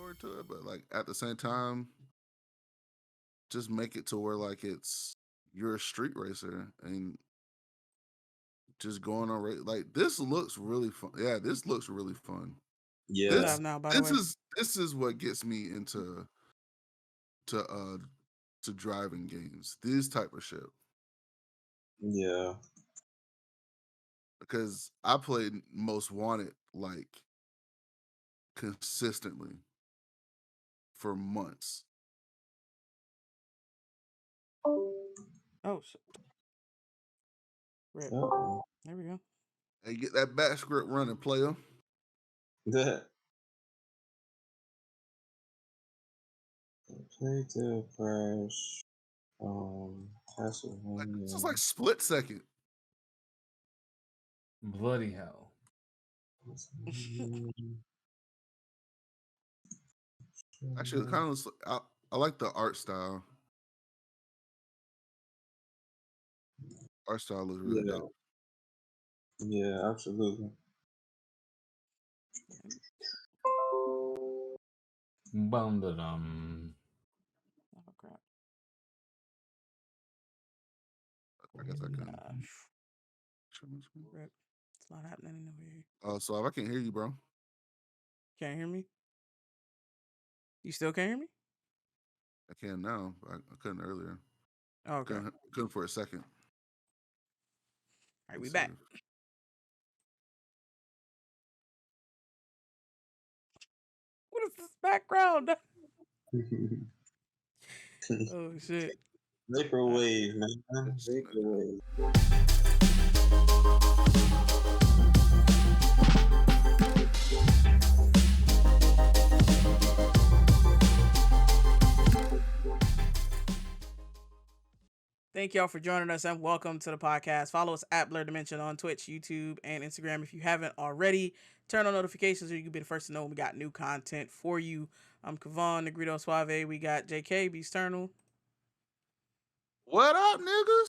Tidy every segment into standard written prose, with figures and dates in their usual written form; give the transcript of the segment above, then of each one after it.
forward to it, but like at the same time, just make it to where like you're a street racer and just going on like this looks really fun. Yeah, this looks really fun. Yeah. This Now, by the way, this is what gets me into to driving games. These type of shit. Yeah. Because I played Most Wanted like consistently for months. oh, shit. Rip. Uh-oh. There we go. Hey, get that back script running, player. That. Play to crash. Like, Castlevania. this is like split second. Bloody hell. Actually, it kind of I like the art style. Art style looks really dope. Yeah, absolutely. Bum-da-dum. Oh crap! I guess I can. Rip. It's not happening over here. Oh, so I can't hear you, bro. Can't hear me? You still can't hear me? I can now. I couldn't earlier. Oh, okay. Couldn't for a second. All right, we back. What is this background? Oh shit! Vaporwave, man. Vaporwave. Thank y'all for joining us and welcome to the podcast. Follow us at Blerdimension on Twitch, YouTube, and Instagram if you haven't already. Turn on notifications so you can be the first to know when we got new content for you. I'm Kavon, Negrito Suave. We got JK, Beasternal. What up, niggas?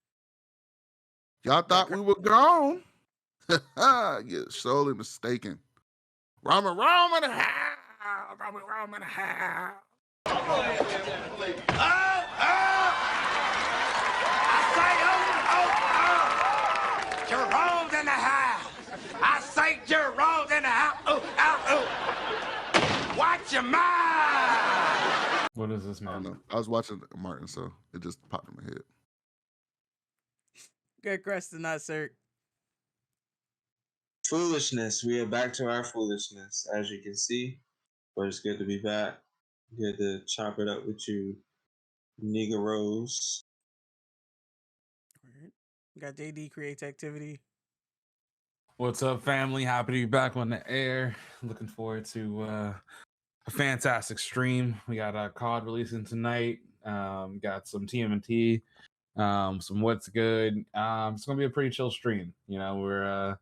Y'all thought we were gone? You're sorely mistaken. Roman in the house. Roman in the house. Jerome's in the house. I say Jerome's in the house. Watch your mouth. What is this, I don't man? know. I was watching Martin, so it just popped in my head. Good question, not sir. Foolishness. We are back to our foolishness, as you can see. But it's good to be back. Good to chop it up with you, niggeros. We got JD Creates Activity. What's up, family? Happy to be back on the air. Looking forward to a fantastic stream. We got a COD releasing tonight. Got some TMNT, some What's Good. It's gonna be a pretty chill stream. You know, we're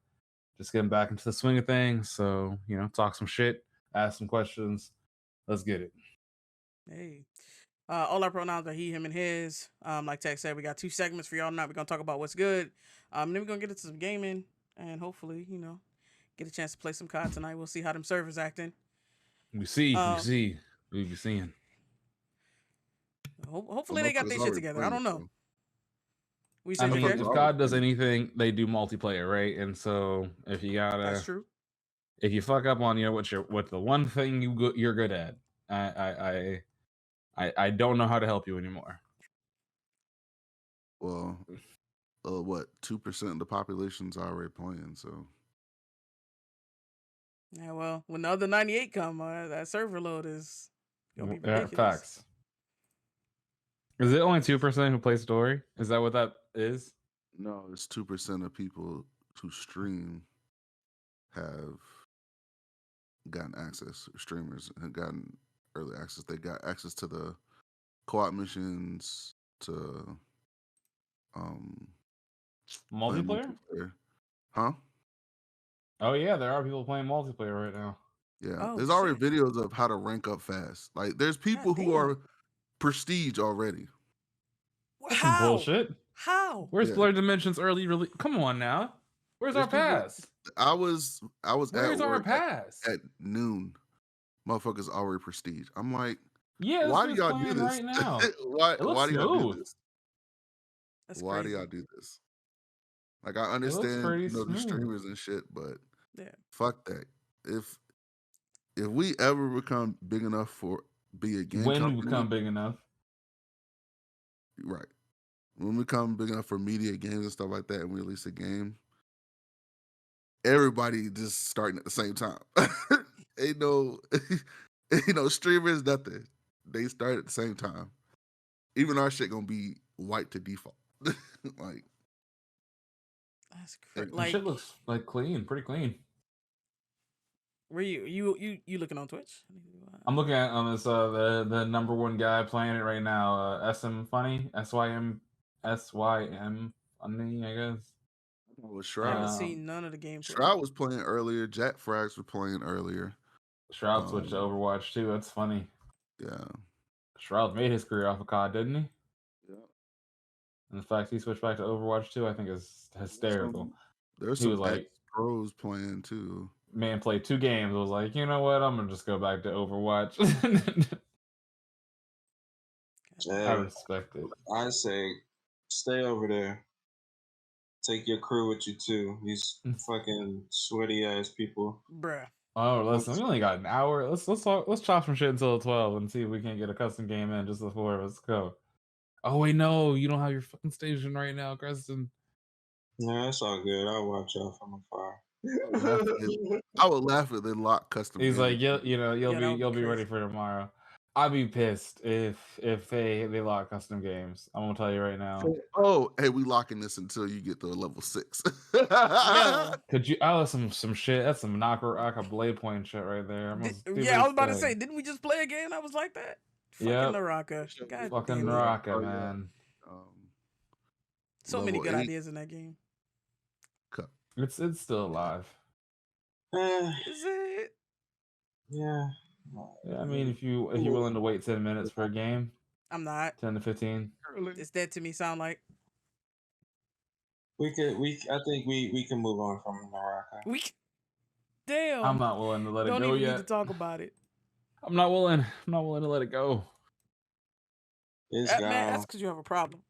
just getting back into the swing of things. So, you know, talk some shit, ask some questions. Let's get it. Hey. All our pronouns are he, him, and his. Like Tech said, we got 2 segments for y'all tonight. We're gonna talk about what's good. And then we're gonna get into some gaming and hopefully, you know, get a chance to play some COD tonight. We'll see how them servers acting. We be seeing. Hopefully they got their shit together. I don't know. I mean, if COD does anything, they do multiplayer, right? And so if you gotta, that's true. If you fuck up on, you know, what the one thing you're good at, I don't know how to help you anymore. Well, what 2% of the population's already playing, so. Yeah, well, when the other 98 come, that server load is gonna be ridiculous. Facts. Is it only 2% who play story? Is that what that is? No, it's 2% of people who stream have gotten access. Streamers have gotten early access. They got access to the co-op missions, to multiplayer? Huh? Oh yeah, there are people playing multiplayer right now. Yeah, there's already videos of how to rank up fast. Like, there's people who are prestige already. That's some bullshit. How? Where's Blerdimension's early release? Come on now. Where's our pass? I was Where's at our work pass? at noon motherfuckers already prestige. I'm like, Yeah, this why do shit's y'all do playing this? right now. why It looks do y'all do smooth. this? That's Why crazy. do y'all do this? Like, I It looks understand, pretty the smooth. streamers and shit, but Yeah. fuck that. If we ever become big enough for be a game When company, we become big enough. right? When we become big enough for media games and stuff like that, and we release a game, everybody just starting at the same time. ain't no streamers, nothing. They start at the same time. Even our shit gonna be white to default. Like, That's and The shit looks like clean, pretty clean. where you looking on Twitch? I'm looking at this the number one guy playing it right now, SM Funny, SYM Funny, I guess. with I Shroud. haven't seen none of the gameplay. Shroud was playing earlier. Jack Frags was playing earlier. Shroud switched to Overwatch too. That's funny. Yeah. Shroud made his career off of COD, didn't he? Yeah. And the fact he switched back to Overwatch too, I think is hysterical. There's He some was like, pros playing too. man, played 2 games. I was like, you know what? I'm gonna just go back to Overwatch. I respect it. I say, stay over there. Take your crew with you too. These fucking sweaty ass people. Bruh. Oh, listen, we only got an hour. Let's chop some shit until 12 and see if we can get a custom game in. Just the 4 of us. Go. Oh wait, no, you don't have your fucking station right now, Creston. No, that's all good. I'll watch y'all from afar. I would laugh at the lock custom. He's like, games. you'll be ready for tomorrow. I'd be pissed if they lock custom games. I'm gonna tell you right now. Oh, hey, we locking this until you get to level 6. Yo. Could you? Oh, that's some shit. That's some knocker blade point shit right there. I was about to say, didn't we just play a game that was like that? Yeah. Fucking Naraka. God Fucking damn it. Naraka, man. So many good ideas in that game. It's still alive. Is it? Yeah. Yeah, I mean, if you're willing to wait 10 minutes for a game, I'm not. 10 to 15. It's dead to me. Sound like I think we can move on from Naraka. Damn. I'm not willing to let it go Don't even yet. need to talk about it. I'm not willing to let it go. It's Man, that's because you have a problem.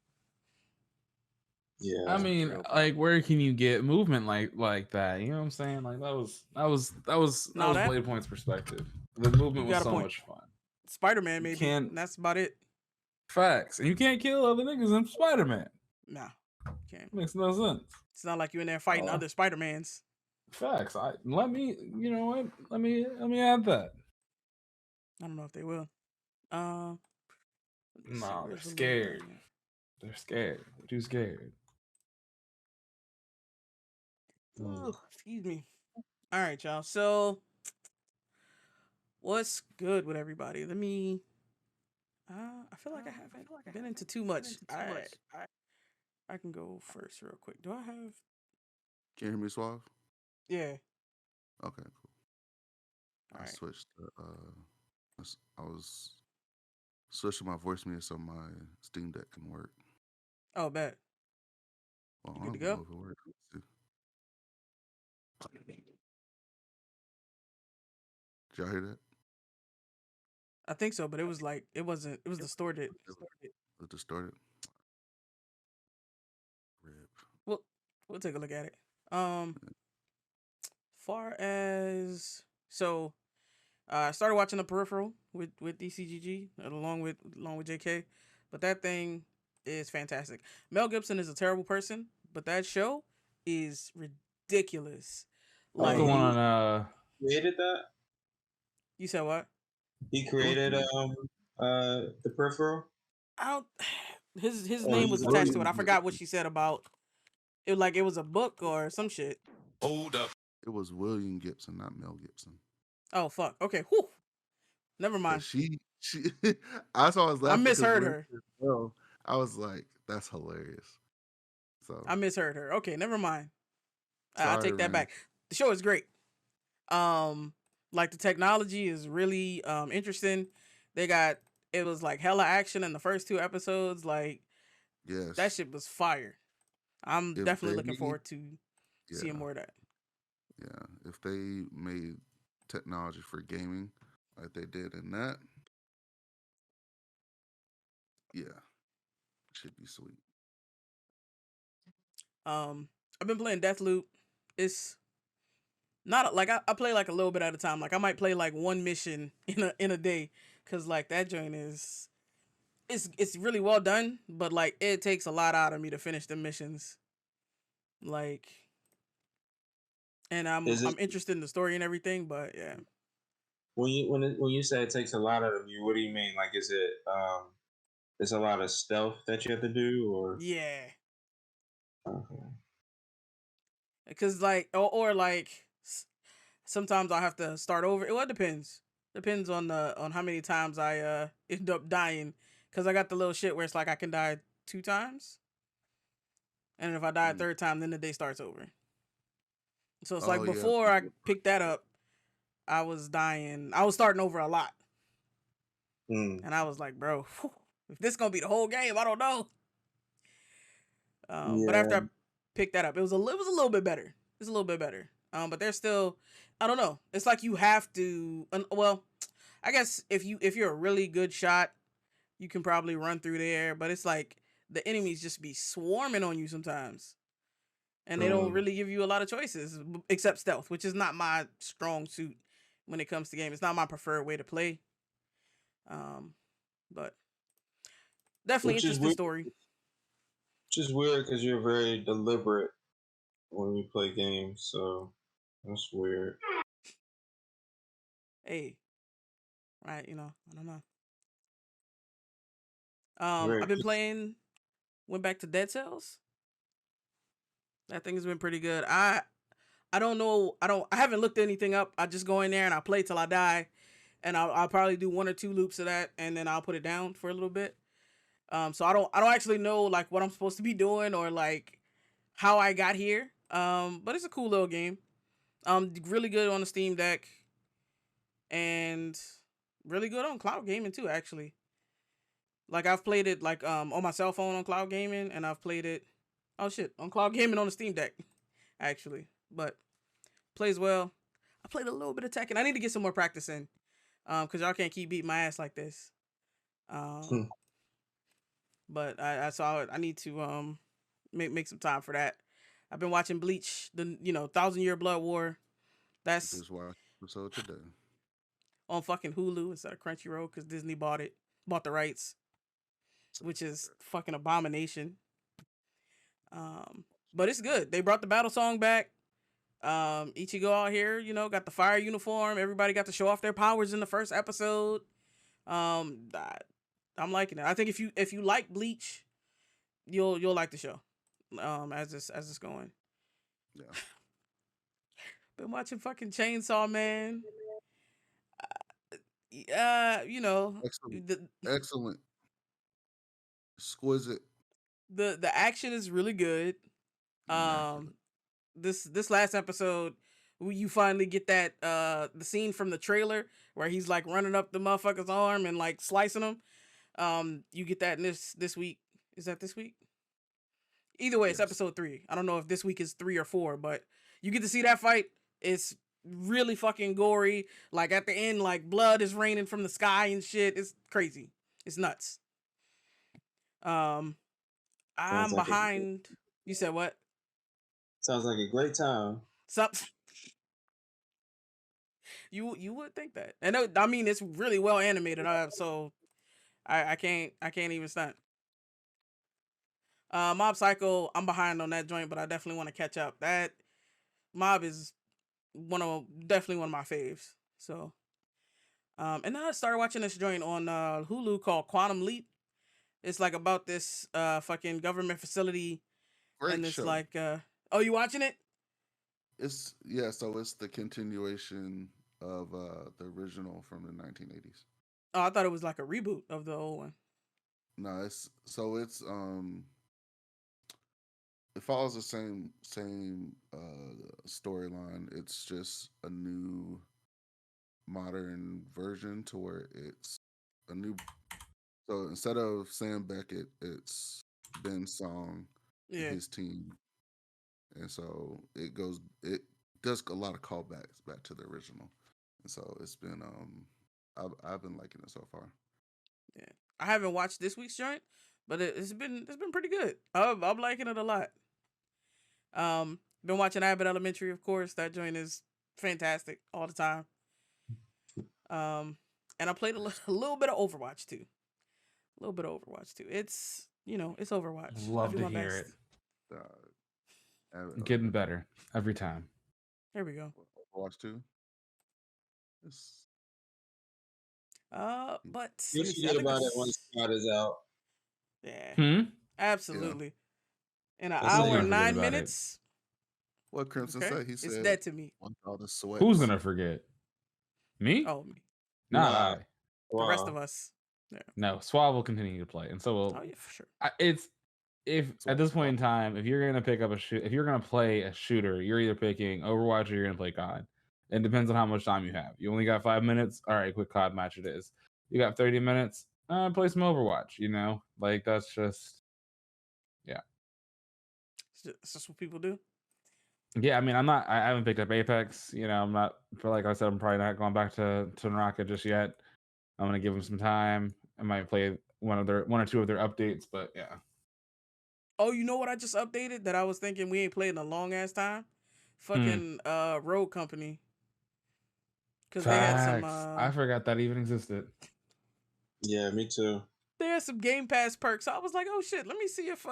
Yeah. I mean, like, where can you get movement like that? You know what I'm saying? Like, that was Blade Point's perspective. The movement was so much fun. Spider-Man, maybe. And that's about it. Facts. And you can't kill other niggas in Spider-Man. Nah. Can't. Makes no sense. It's not like you're in there fighting other Spider-Mans. Facts. You know what? Let me add that. I don't know if they will. No, they're scared. They're scared. They're too scared. Excuse me. All right, y'all. So, what's good with everybody? Let me. I feel like I haven't been into too much. I can go first real quick. Do I have? Can you hear me, Suave? Yeah. Okay, cool. All right. Switched. I was switching my voice meter so my Steam Deck can work. Oh, bet. Well, You good to go? If it works. Did y'all hear that? I think so, but it was like it was distorted. It was distorted. Rip. We'll take a look at it. Far as I started watching The Peripheral with DCGG along with JK, but that thing is fantastic. Mel Gibson is a terrible person, but that show is ridiculous. Like the one on created that? You said what? He created The Peripheral? His name was attached to it. I forgot what she said about it, like it was a book or some shit. Hold up. It was William Gibson, not Mel Gibson. Oh fuck. Okay. Whew. Never mind. She I saw us laughing. I misheard her. Well, I was like, that's hilarious. So I misheard her. Okay, never mind. Sorry, I'll take that back. The show is great. Like the technology is really interesting. It was like hella action in the first 2 episodes. Like, yes, that shit was fire. I'm definitely looking forward to seeing more of that. Yeah, if they made technology for gaming like they did in that. Yeah, should be sweet. I've been playing Deathloop. It's not like I play like a little bit at a time. Like I might play like one mission in a day, cause like that joint is it's really well done, but like it takes a lot out of me to finish the missions. Like, and Is it I'm interested in the story and everything, but yeah. when you say it takes a lot out of you? What do you mean? Like, is it it's a lot of stealth that you have to do, or Yeah. okay. Because like or like sometimes I have to start over. Well, it depends on the on how many times I end up dying, because I got the little shit where it's like I can die 2 times, and if I die a Mm. third time, then the day starts over. So it's Oh like yeah, before I picked that up, I was dying. I was starting over a lot, Mm. and I was like, bro, whew, if this gonna be the whole game, I don't know. But Yeah. after I picked that up, it was a little bit better. It's a little bit better. But there's still, I don't know. It's like you have to. Well, I guess if you're a really good shot, you can probably run through there. But it's like the enemies just be swarming on you sometimes, and they don't Mm. really give you a lot of choices except stealth, which is not my strong suit when it comes to game. It's not my preferred way to play. Um, but definitely Which is interesting weird. story. Which is weird because you're very deliberate when you play games, so that's weird. Hey, right? You know, I don't know. Very. I've been playing. Went back to Dead Cells. That thing has been pretty good. I don't know. I haven't looked anything up. I just go in there and I play till I die, and I'll probably do 1 or 2 loops of that, and then I'll put it down for a little bit. So I don't actually know like what I'm supposed to be doing or like how I got here. But it's a cool little game. Really good on the Steam Deck, and really good on cloud gaming too. Actually, like I've played it like on my cell phone on cloud gaming, and I've played it, oh shit, on cloud gaming on the Steam Deck, actually. But plays well. I played a little bit of Tekken. I need to get some more practice in, because y'all can't keep beating my ass like this. Hmm. But I saw it. I need to make some time for that. I've been watching Bleach, the 1,000 Year Blood War. That's just watched episode today. on fucking Hulu instead of Crunchyroll because Disney bought the rights, which is fucking abomination. But it's good. They brought the battle song back. Ichigo out here, got the fire uniform. Everybody got to show off their powers in the first episode. I'm liking it. I think if you like Bleach, you'll like the show. As it's going. Yeah, Been watching fucking Chainsaw Man. excellent, the excellent, exquisite, the action is really good. immaculate. This last episode, you finally get that the scene from the trailer where he's like running up the motherfucker's arm and like slicing him. You get that in this week. Is that this week? Either way, it's Yes. episode 3. I don't know if this week is 3 or 4, but you get to see that fight. It's really fucking gory. Like at the end, like blood is raining from the sky and shit. It's crazy. It's nuts. I'm Sounds like behind. You said what? sounds like a great time. Some you would think that, and I mean it's really well animated. So I can't even stunt. Mob Psycho, I'm behind on that joint, but I definitely want to catch up. That Mob is definitely one of my faves. So, and then I started watching this joint on Hulu called Quantum Leap. It's like about this fucking government facility, Great and it's show. like oh, you watching it? So it's the continuation of the original from the 1980s. Oh, I thought it was like a reboot of the old one. No, it's it follows the same storyline. It's just a new modern version to where it's a new. So instead of Sam Beckett, it's Ben Song and Yeah. his team, and so it does a lot of callbacks back to the original, and so it's been I've been liking it so far. Yeah, I haven't watched this week's joint, but it's been pretty good. I'm liking it a lot. Been watching Abbott Elementary, of course. That joint is fantastic all the time. And I played a little bit of Overwatch too. A little bit of Overwatch too. It's it's Overwatch. I Love do to my hear best. Getting better every time. There we go. Overwatch 2. But You forget about it when COD is out. Yeah. Absolutely. In an Let's hour never and forget 9 about it. minutes. What Crimson Okay. said? He said It's dead to me. all the sweat. Who's gonna forget? Me? Oh, me. Not Nah. I. The rest Wow. of us. Yeah. No, Suave will continue to play, and so will. Oh yeah, for sure. If at this point in time, if you're gonna pick up if you're gonna play a shooter, you're either picking Overwatch or you're gonna play COD. It depends on how much time you have. You only got 5 minutes. All right, quick COD match it is. You got 30 minutes. Play some Overwatch. Like that's just, yeah. It's just what people do. Yeah, I mean, I haven't picked up Apex. I'm not. Like I said, I'm probably not going back to Naraka just yet. I'm gonna give them some time. I might play one or two of their updates, but yeah. Oh, you know what I just updated that I was thinking we ain't played in a long ass time? Fucking Road Company. Because they had some I forgot that even existed. Yeah, me too. They had some Game Pass perks. So I was like, oh shit, let me see if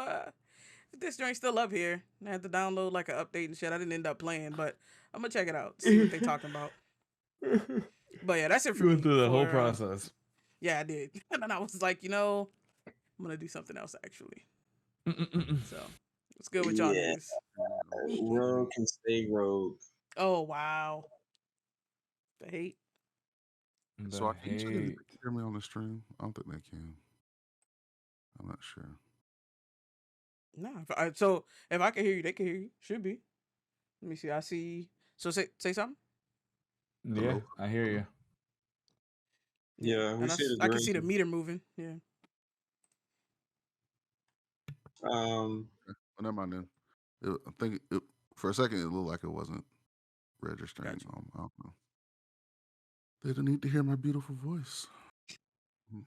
this joint's still up here. I had to download like an update and shit. I didn't end up playing, but I'm gonna check it out, see what they talking about. But yeah, that's it for You me. went through the whole process. Yeah, I did. And then I was like, I'm gonna do something else actually. So what's good with y'all niggas? Rogue can stay rogue. Oh wow. The hate. So can you hear me on the stream? I don't think they can. I'm not sure. Nah. So if I can hear you, they can hear you. Should be. Let me see. I see. So say something. Yeah, Hello? I hear you. Yeah, we see the I can see the green. meter moving. Yeah. Well, never mind then. I think for a second it looked like it wasn't registering. Gotcha. I don't know. They didn't need to hear my beautiful voice.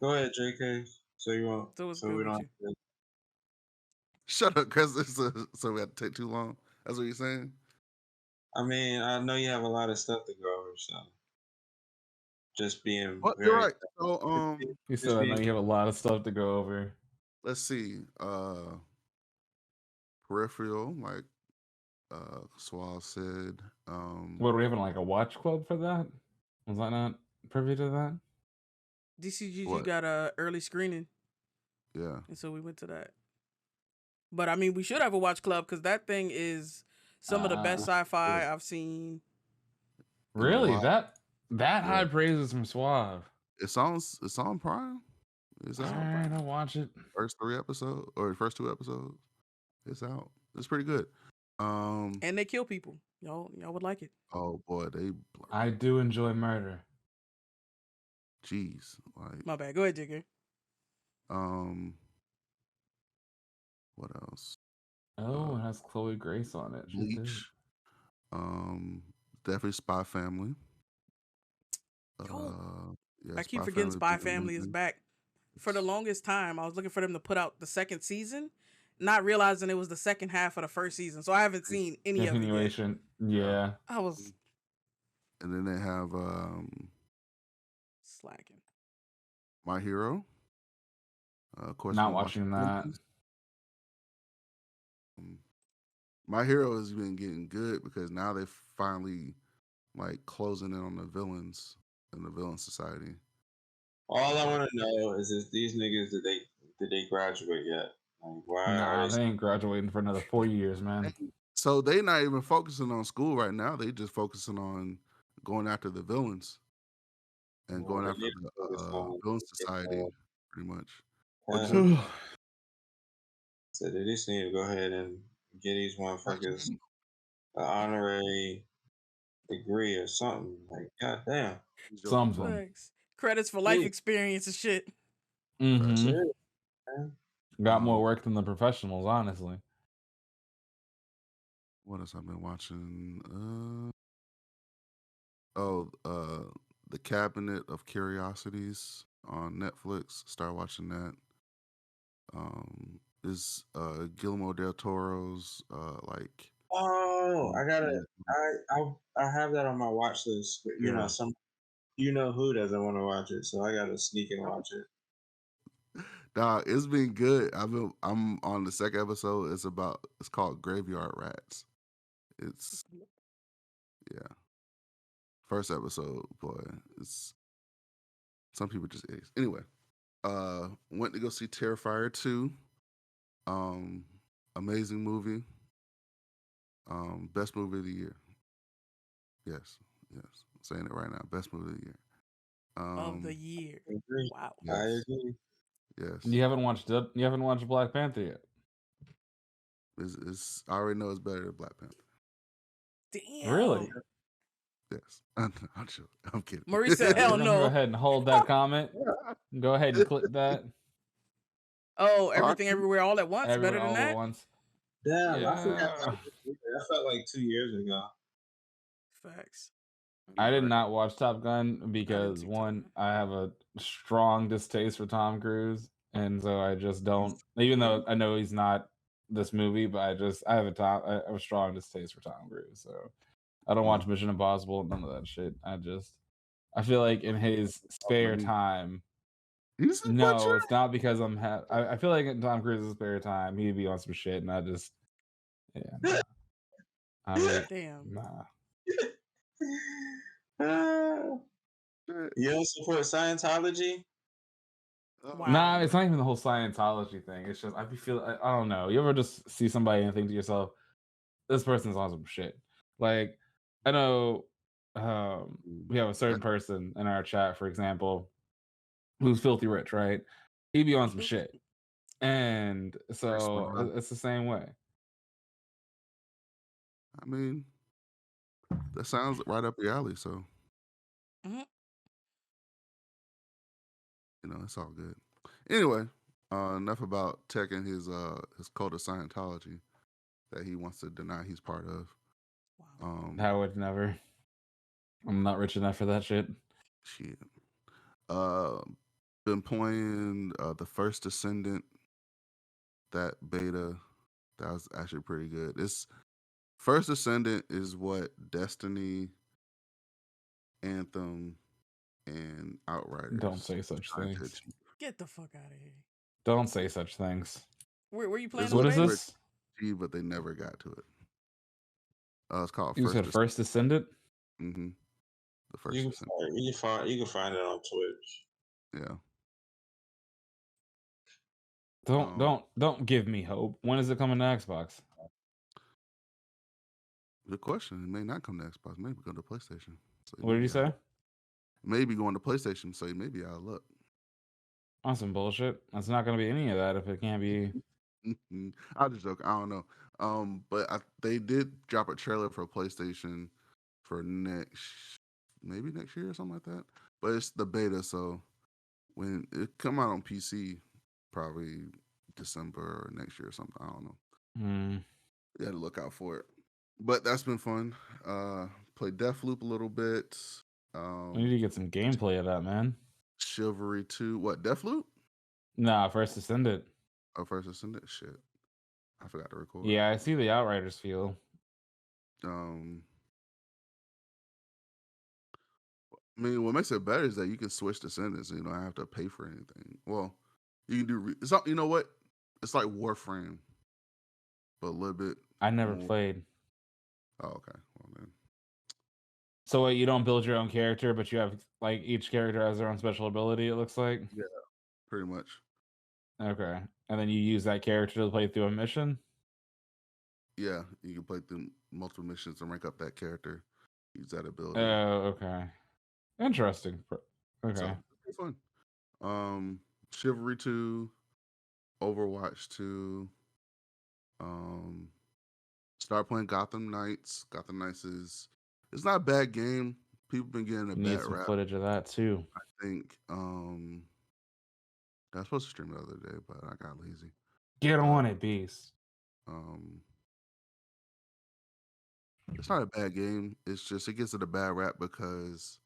Go ahead, JK. So you want? So what's So good we with don't. you? Shut up, cause so we had to take too long. That's what you're saying. I mean, I know you have a lot of stuff to go over, so just being. Well, very, you're right. So You said I know you have a lot of stuff to go over. let's see. Peripheral, like Swal said. What, are we having like a watch club for that? Was I not privy to that? DCGG What? got a early screening, Yeah. and so we went to that. But I mean, we should have a watch club because that thing is some of the best sci-fi I've seen. Really? Wow. That high praises from Suave. It's on Prime. It's out. Alright, I'll watch it. First 2 episodes. It's out. It's pretty good. And they kill people. Y'all would like it. Oh boy, I do enjoy murder. Jeez, like My bad. Go ahead, Jigger. what else? Oh, it has Chloe Grace on it. She did. Bleach. Definitely Spy Family. Yeah, I keep Spy forgetting Spy Family's Family is amazing. back. For the longest time, I was looking for them to put out the second season, not realizing it was the second half of the first season. So I haven't seen any of it yet. Continuation. Yeah. I was And then they have slacking. My Hero. Of course, Not been watching that. One Piece. My Hero has been getting good because now they finally like closing in on the villains in the villain society. All I want to know is if these niggas did they graduate yet? Like, why Nah, are they ain't graduating for another 4 years, man. So they not even focusing on school right now. They just focusing on going after the villains and Well, going they after need to focus the on villain society, pretty much. So they just need to go ahead and get these motherfuckers an honorary degree or something. Like, goddamn. Something. Thanks. Credits for life experience and shit. Mm-hmm. Shit, man. Got more work than the professionals, honestly. What else I've been watching? The Cabinet of Curiosities on Netflix. Start watching that. Is Guillermo del Toro's like Oh, I gotta. I have that on my watch list. But, you know, who doesn't want to watch it, so I gotta sneak and watch it. Dog, it's been good. I'm on the second episode. It's called Graveyard Rats. It's yeah. First episode, boy. It's some people just ace. Anyway, went to go see Terrifier 2. Amazing movie. Best movie of the year. Yes. I'm saying it right now. Best movie of the year. Of the year. I agree. Wow. I Yes. agree. Yes. You haven't watched Black Panther yet. I already know it's better than Black Panther. Damn. Really? Yes. I'm joking. I'm kidding. Maurice said, hell We're gonna no. Go ahead and hold that comment. Go ahead and click that. Oh, Everything Everywhere All at Once. Everywhere Better than all that? at once. Damn, Yeah. I forgot. That felt like 2 years ago. Facts. I did not watch Top Gun because see Top one, Gun. I have a strong distaste for Tom Cruise, and so I just don't. Even though I know he's not this movie, but I have a strong distaste for Tom Cruise, so I don't watch Mission Impossible, none of that shit. I feel like in his spare time. No, it's not because I feel like in Tom Cruise's spare time, he'd be on some shit, and nah. Damn. Nah. You don't support Scientology? Wow. Nah, it's not even the whole Scientology thing. It's just I don't know. You ever just see somebody and think to yourself, this person's on some shit. Like, I know we have a certain person in our chat, for example, who's filthy rich, right? He'd be on some shit. And so it's the same way. I mean, that sounds right up your alley, so you know, it's all good. Anyway, enough about Tech and his cult of Scientology that he wants to deny he's part of. I would never. I'm not rich enough for that shit. Shit. Been playing the First Descendant, that beta. That was actually pretty good. First Descendant is what Destiny, Anthem, and Outriders. Don't say such things. Get the fuck out of here. Don't say such things. Where you playing? What is this? But they never got to it. It's called You said First Descendant? Mm-hmm. The First You Descendant. you can find it on Twitch. Yeah. Don't give me hope. When is it coming to Xbox? Good question. It may not come to Xbox. Maybe go to PlayStation. So What did you say? Maybe going to PlayStation. So maybe I'll look. On some bullshit. It's not going to be any of that if it can't be. I'll just joke. I don't know. But they did drop a trailer for PlayStation for maybe next year or something like that. But it's the beta, so when it come out on PC, probably December or next year or something. I don't know. You got to look out for it. But that's been fun. Played Deathloop a little bit. I need to get some gameplay of that, man. Chivalry 2. What, Deathloop? Nah, First Descendant. Oh, First Descendant? Shit. I forgot to record. Yeah, I see the Outriders feel. I mean, what makes it better is that you can switch descendants and you don't have to pay for anything. Well, you can do. You know what? It's like Warframe, but a little bit. I never played. Oh, okay. Well then. So wait, you don't build your own character, but you have like each character has their own special ability. It looks like. Yeah, pretty much. Okay, and then you use that character to play through a mission. Yeah, you can play through multiple missions and rank up that character. Use that ability. Oh, okay. Interesting. Okay. So, it's fun. Chivalry 2, Overwatch 2. Start playing Gotham Knights. Gotham Knights it's not a bad game. People been getting a Need bad some rap. footage of that too. I think I was supposed to stream the other day, but I got lazy. Get on it, Beast. It's not a bad game. It's just it gets it a bad rap because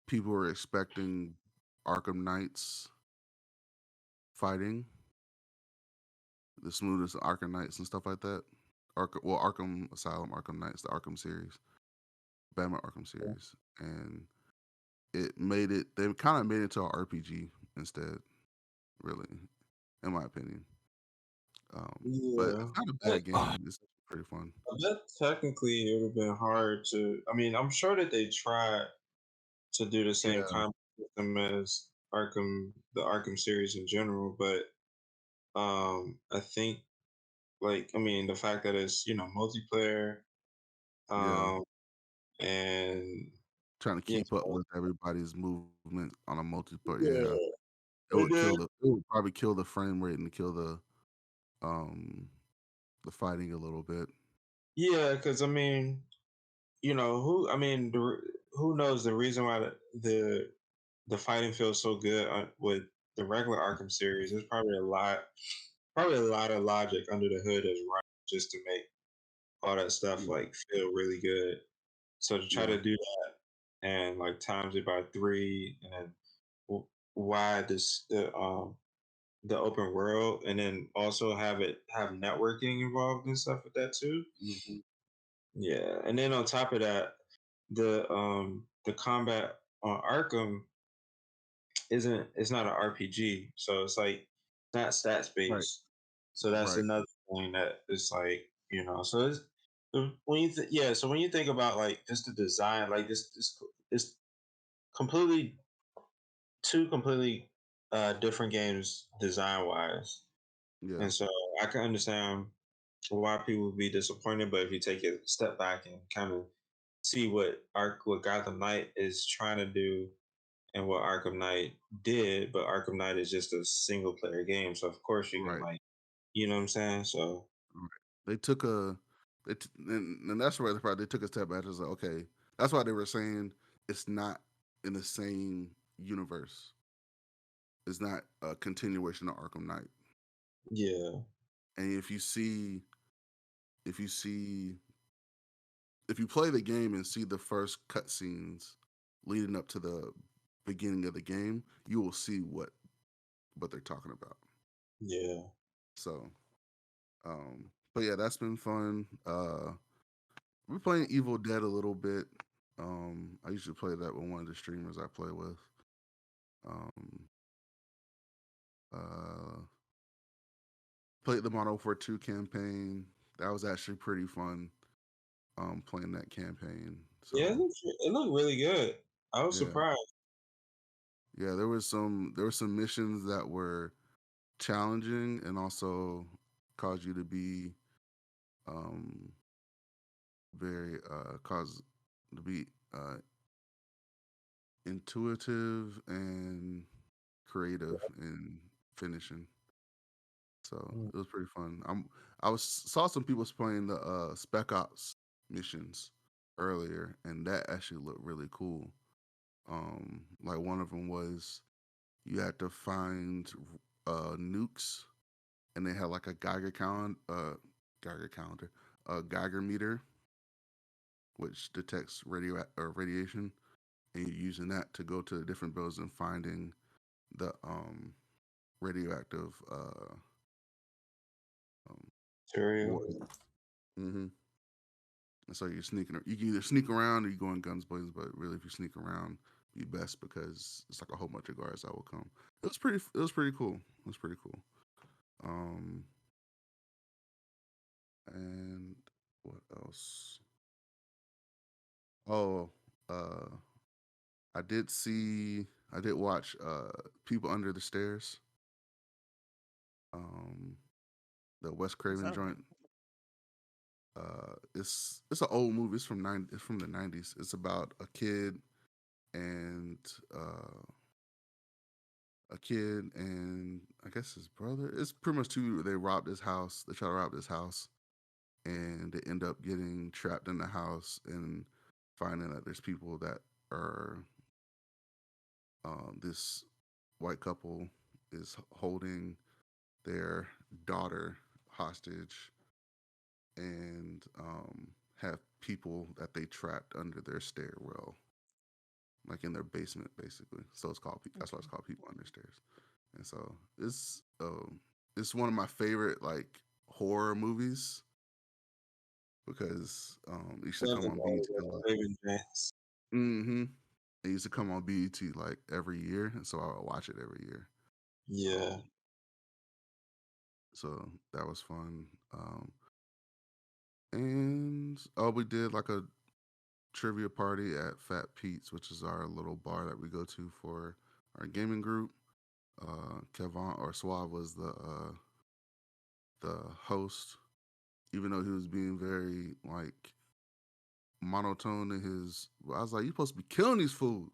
people were expecting Arkham Knights fighting, the smoothest Arkham Knights and stuff like that. Arkham Asylum, Arkham Knights, the Arkham series, Batman Arkham series, and it made it. They kind of made it to an RPG instead, really, in my opinion. But Yeah. it's not a bad game. It's pretty fun. That technically it would have been hard to. I mean, I'm sure that they tried to do the same Yeah, combat system as the Arkham series in general, but I think I mean, the fact that it's multiplayer, yeah. um, and Trying to yeah, keep up with everybody's movement on a multiplayer. Yeah, yeah, it and would then It would probably kill the frame rate and kill um the fighting a little bit. yeah, because I mean, who knows the reason why the fighting feels so good with the regular Arkham series? There's probably a lot of logic under the hood is right just to make all that stuff Yeah, feel really good. So to try yeah, to do that and times it by three, and then why the open world, and then also have networking involved and stuff with that too. hmm Yeah, and then on top of that, the combat on Arkham it's not an RPG, so it's not stats right, based. So that's right. another thing that it's so it's so when you think about just the design, this completely two completely different games design wise, Yeah, and so I can understand why people would be disappointed. But if you take a step back and kind of see what Gotham Knight is trying to do and what Arkham Knight did, but Arkham Knight is just a single player game, so of course you can right. you know what I'm saying? So Right. They took a, and that's where they took a step back. It's like, okay, that's why they were saying it's not in the same universe. It's not a continuation of Arkham Knight. yeah, And if you see, if you play the game and see the first cutscenes leading up to the beginning of the game, you will see what they're talking about. yeah, So, but yeah, that's been fun. We're playing Evil Dead a little bit. I usually play that with one of the streamers I play with. Um, uh, Played the Modern Warfare 2 campaign. That was actually pretty fun. Playing that campaign. yeah. So It looked really good. I was yeah, surprised. yeah. There were some missions that were challenging and also caused you to be um very cause to be intuitive and creative in finishing. So Mm. it was pretty fun. Saw some people playing the Spec Ops missions earlier, and that actually looked really cool. Like one of them was you had to find nukes, and they had like a Geiger calendar, a Geiger meter, which detects radiation, and you're using that to go to the different buildings and finding the radioactive um, Material. warheads. hmm And so you're sneaking. You can either sneak around or you go in guns blazing. But really, if you sneak around, be best because it's like a whole bunch of guards that will come. It was pretty. It was pretty cool. It was pretty cool. Um, and what else? Oh, uh, I did see. I did watch People Under the Stairs. Um, the Wes What's Craven up? joint. It's an old movie. It's from the '90s. It's about and uh a kid and I guess his brother. It's pretty much two. They robbed his house. They try to rob his house, and they end up getting trapped in the house and finding that there's people that are this white couple is holding their daughter hostage and have people that they trapped under their stairwell. like in their basement, basically. So it's called. That's why it's called People Under Stairs. And so it's one of my favorite like horror movies because it used to Sounds come like on all BET of a the lot. Raven Jazz. Mm-hmm. It used to come on BET like every year, and so I would watch it every year. Yeah. So that was fun. And we did like a trivia party at Fat Pete's, which is our little bar that we go to for our gaming group. Kevon or Suave was the host, even though he was being very like monotone in his. I was like, "You supposed to be killing these fools.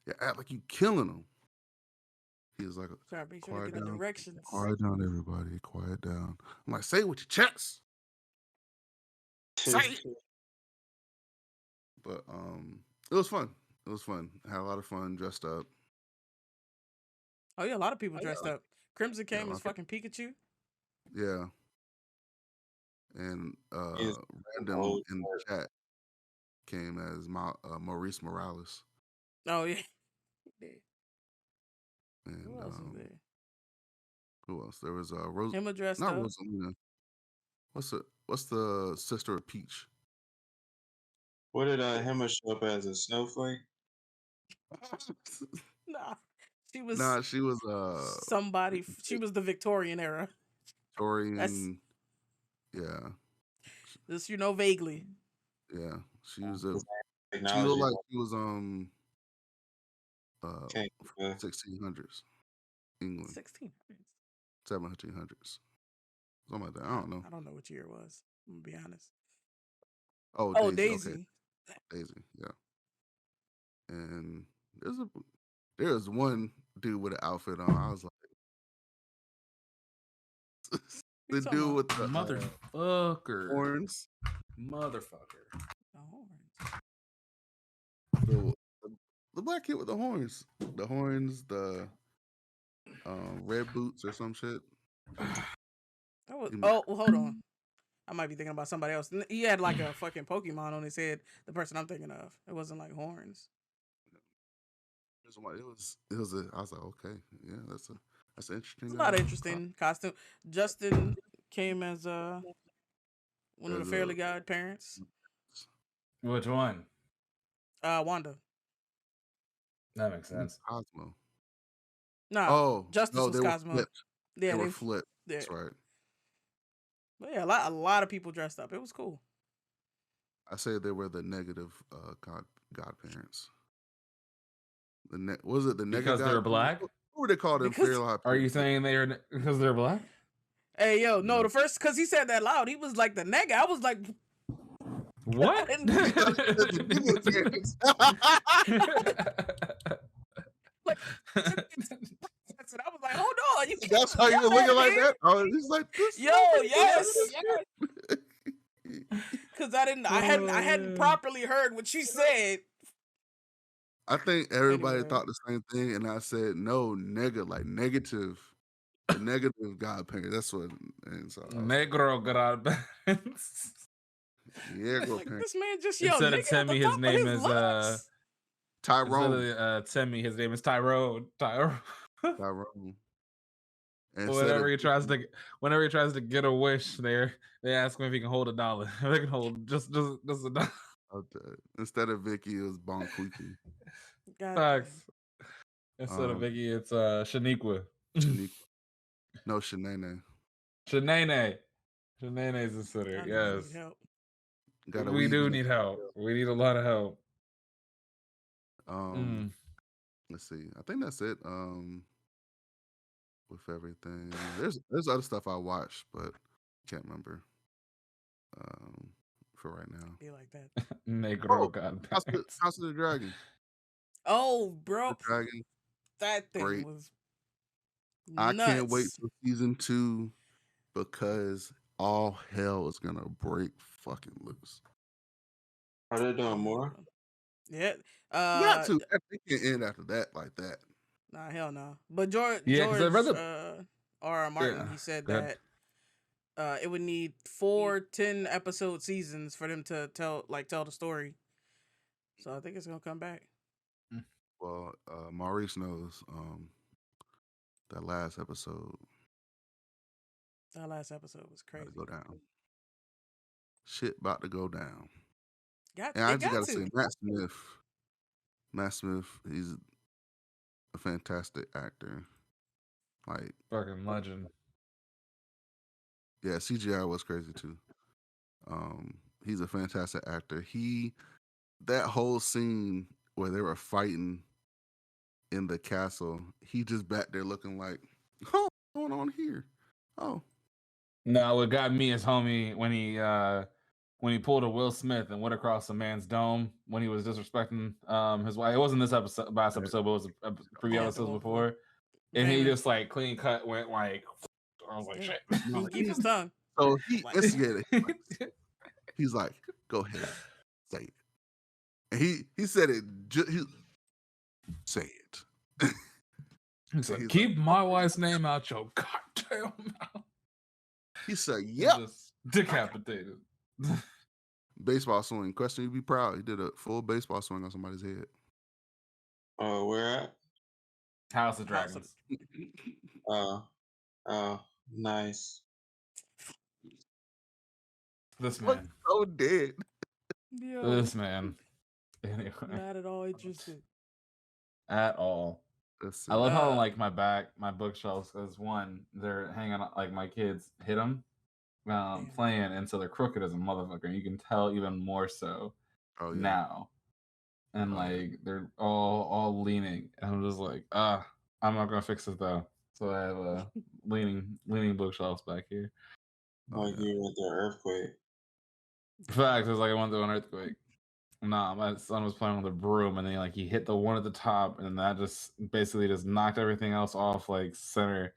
You act like you killing them." He was like, Try to make sure to "Quiet get the down, directions. quiet down, everybody, quiet down." I'm like, "Say it with your chest, say it." But it was fun. It was fun. I had a lot of fun. Dressed up. Oh yeah, a lot of people dressed up. Crimson Yeah, came as fucking Pikachu. yeah. And Is random old in the chat came as Maurice Morales. Oh yeah. And Who else is there? who else? There was Rose. Emma dressed Not up. Rosalina. What's the sister of Peach? What did Hema show up as, a snowflake? Nah, she was Nah, she was somebody. She was the Victorian era. Victorian. Yeah, Just vaguely. yeah. She was She Technology. looked like she was 1600s. England, 1600s. 1700s, something like that. I don't know. I don't know what year it was. I'm gonna be honest. Oh, Daisy. Okay. Daisy, yeah. And there's one dude with an outfit on. I was like, the dude with the motherfucker, horns. motherfucker. The black kid with the horns. The horns, the red boots or some shit. That was. Oh, well, hold on. I might be thinking about somebody else. He had like a fucking Pokemon on his head. The person I'm thinking of. It wasn't like horns. It was I was like, okay, yeah, that's interesting. It's a lot of interesting costume. Justin came as one of the Fairly godparents. Which one? Wanda. That makes sense. Cosmo. No, Justice was they were Cosmo. flipped. Yeah, they were flipped. Yeah. That's right. But yeah, a lot of people dressed up. It was cool. I say they were the negative godparents. Was it the negative? Because they're black? What were they called in Fairly High? Are you saying they are because they're black? Hey, yo, no, the first, because he said that loud, he was like the nigga. I was like, what? Like, I was like, hold on. That's how you were looking like that? I was just like, this. Yo, yes. Because I hadn't properly heard what you said. I think everybody thought the same thing, and I said no, like negative, the negative godparents. That's what. And so Negro godparents. Yeah, like, this man just yelled. Instead of Temmie, his name is Tyrone. Instead of Temmie, his name is Tyrone. Tyrone. Whenever he tries to get a wish, they ask him if he can hold $1. They can hold just $1. Instead of Vicky, it was Bonquiki. Facts. Instead of Vicky, it's Shaniqua. No, Shanae. Shanae's instead of yes. We do need help. We need a lot of help. Let's see. I think that's it. With everything, there's other stuff I watched, but can't remember. For right now. Be like that. Negro godparents. House of the Dragon. Oh, bro. Dragon. That thing Great. was nuts. I can't wait for season 2 because all hell is gonna break fucking loose. Are they doing more? Yeah. Got to. They can't end after that like that. Nah, hell no. But George R. Martin, he said that it would need 4 10-episode seasons for them to tell the story. So I think it's gonna come back. Well, Maurice knows that last episode That last episode was about crazy. to go down. Shit about to go down. Got And I it just got gotta say, to. Matt Smith, he's a fantastic actor. Like, Fucking legend. yeah, CGI was crazy too. He's a fantastic actor. That whole scene where they were fighting in the castle, he just back there looking like, oh, what's going on here? Oh, No, what got me is homie when he pulled a Will Smith and went across a man's dome when he was disrespecting his wife. It wasn't this episode, last episode, but it was a previous episodes before. And he just like clean cut went like, I was like, shit. He can keep his tongue. so he Like- instigated. He's like, go ahead, say it. And he said it. Say it. He's like, He's keep my wife's name out your goddamn mouth. He said, He yep. just decapitated. Baseball swing. Question, you'd be proud. He did a full baseball swing on somebody's head. Oh, where at? House of House of- Dragons. Oh, nice. This Look man. so dead. Yo, This man. Anyway, not at all interested. at all. Let's see. I love how Uh, like my bookshelves, because one, they're hanging on, like my kids hit them Damn. playing, and so they're crooked as a motherfucker. And you can tell even more so Oh yeah. now, and Oh, yeah. like they're all leaning, and I'm just like, I'm not gonna fix it though. So I have leaning bookshelves back here. Oh, Like yeah. you with the earthquake. Facts, it's like I went through an earthquake. Nah, my son was playing with a broom, and then he hit the one at the top, and that just basically just knocked everything else off like center,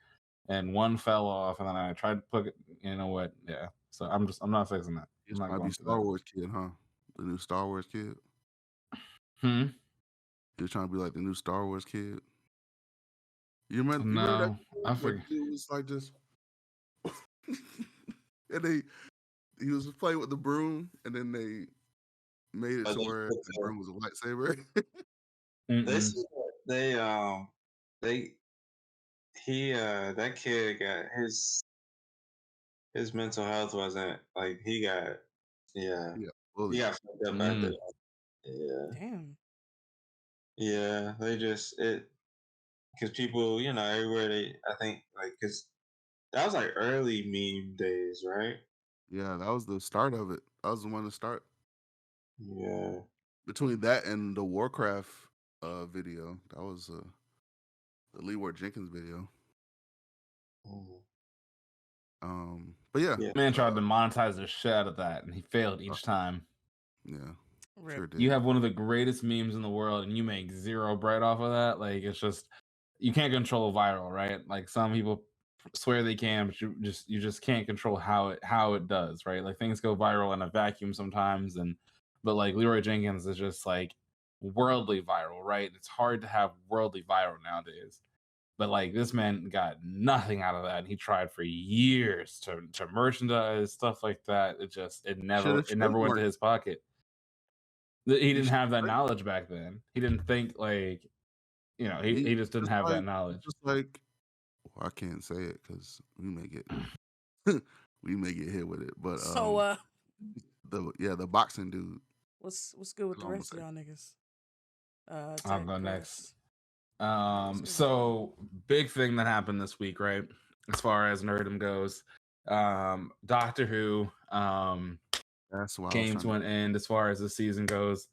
and one fell off, and then I tried to put it. You know what? Yeah. So I'm not fixing that. You I'm not might going be through Star that. Wars kid, huh? The new Star Wars kid. Hmm. You're trying to be like the new Star Wars kid. You remember that? No, I Where forget. It was like just, and he was playing with the broom, and then they made it Oh, to they where put the the- broom was a lightsaber. That kid got his mental health wasn't like he got yeah, he bully. got fucked up at the Damn. yeah they just it because people everywhere I think like because that was like early meme days, right? Yeah, that was the start of it. That was the one to start. Yeah. Between that and the Warcraft video, that was the Leroy Jenkins video. But yeah, Man tried to monetize the shit out of that, and he failed each time. yeah, Rip. sure did. You have one of the greatest memes in the world, and you make zero bread off of that. Like it's just you can't control viral, right? Like some people swear they can, but you just can't control how it does, right? Like things go viral in a vacuum sometimes, but like Leroy Jenkins is just like worldly viral, right? It's hard to have worldly viral nowadays. But like this man got nothing out of that. He tried for years to merchandise stuff like that. It never went to trademarked. his pocket. He didn't should have that trade- knowledge back then. He didn't think like, he just didn't have that knowledge. Just like, well, I can't say it because we may get we may get hit with it. But So the boxing dude. what's good with the Almost rest of y'all niggas? I'll Tech, go Chris. next. So big thing that happened this week, right? As far as nerdom goes, Doctor Who, That's why came to an end as far as the season goes.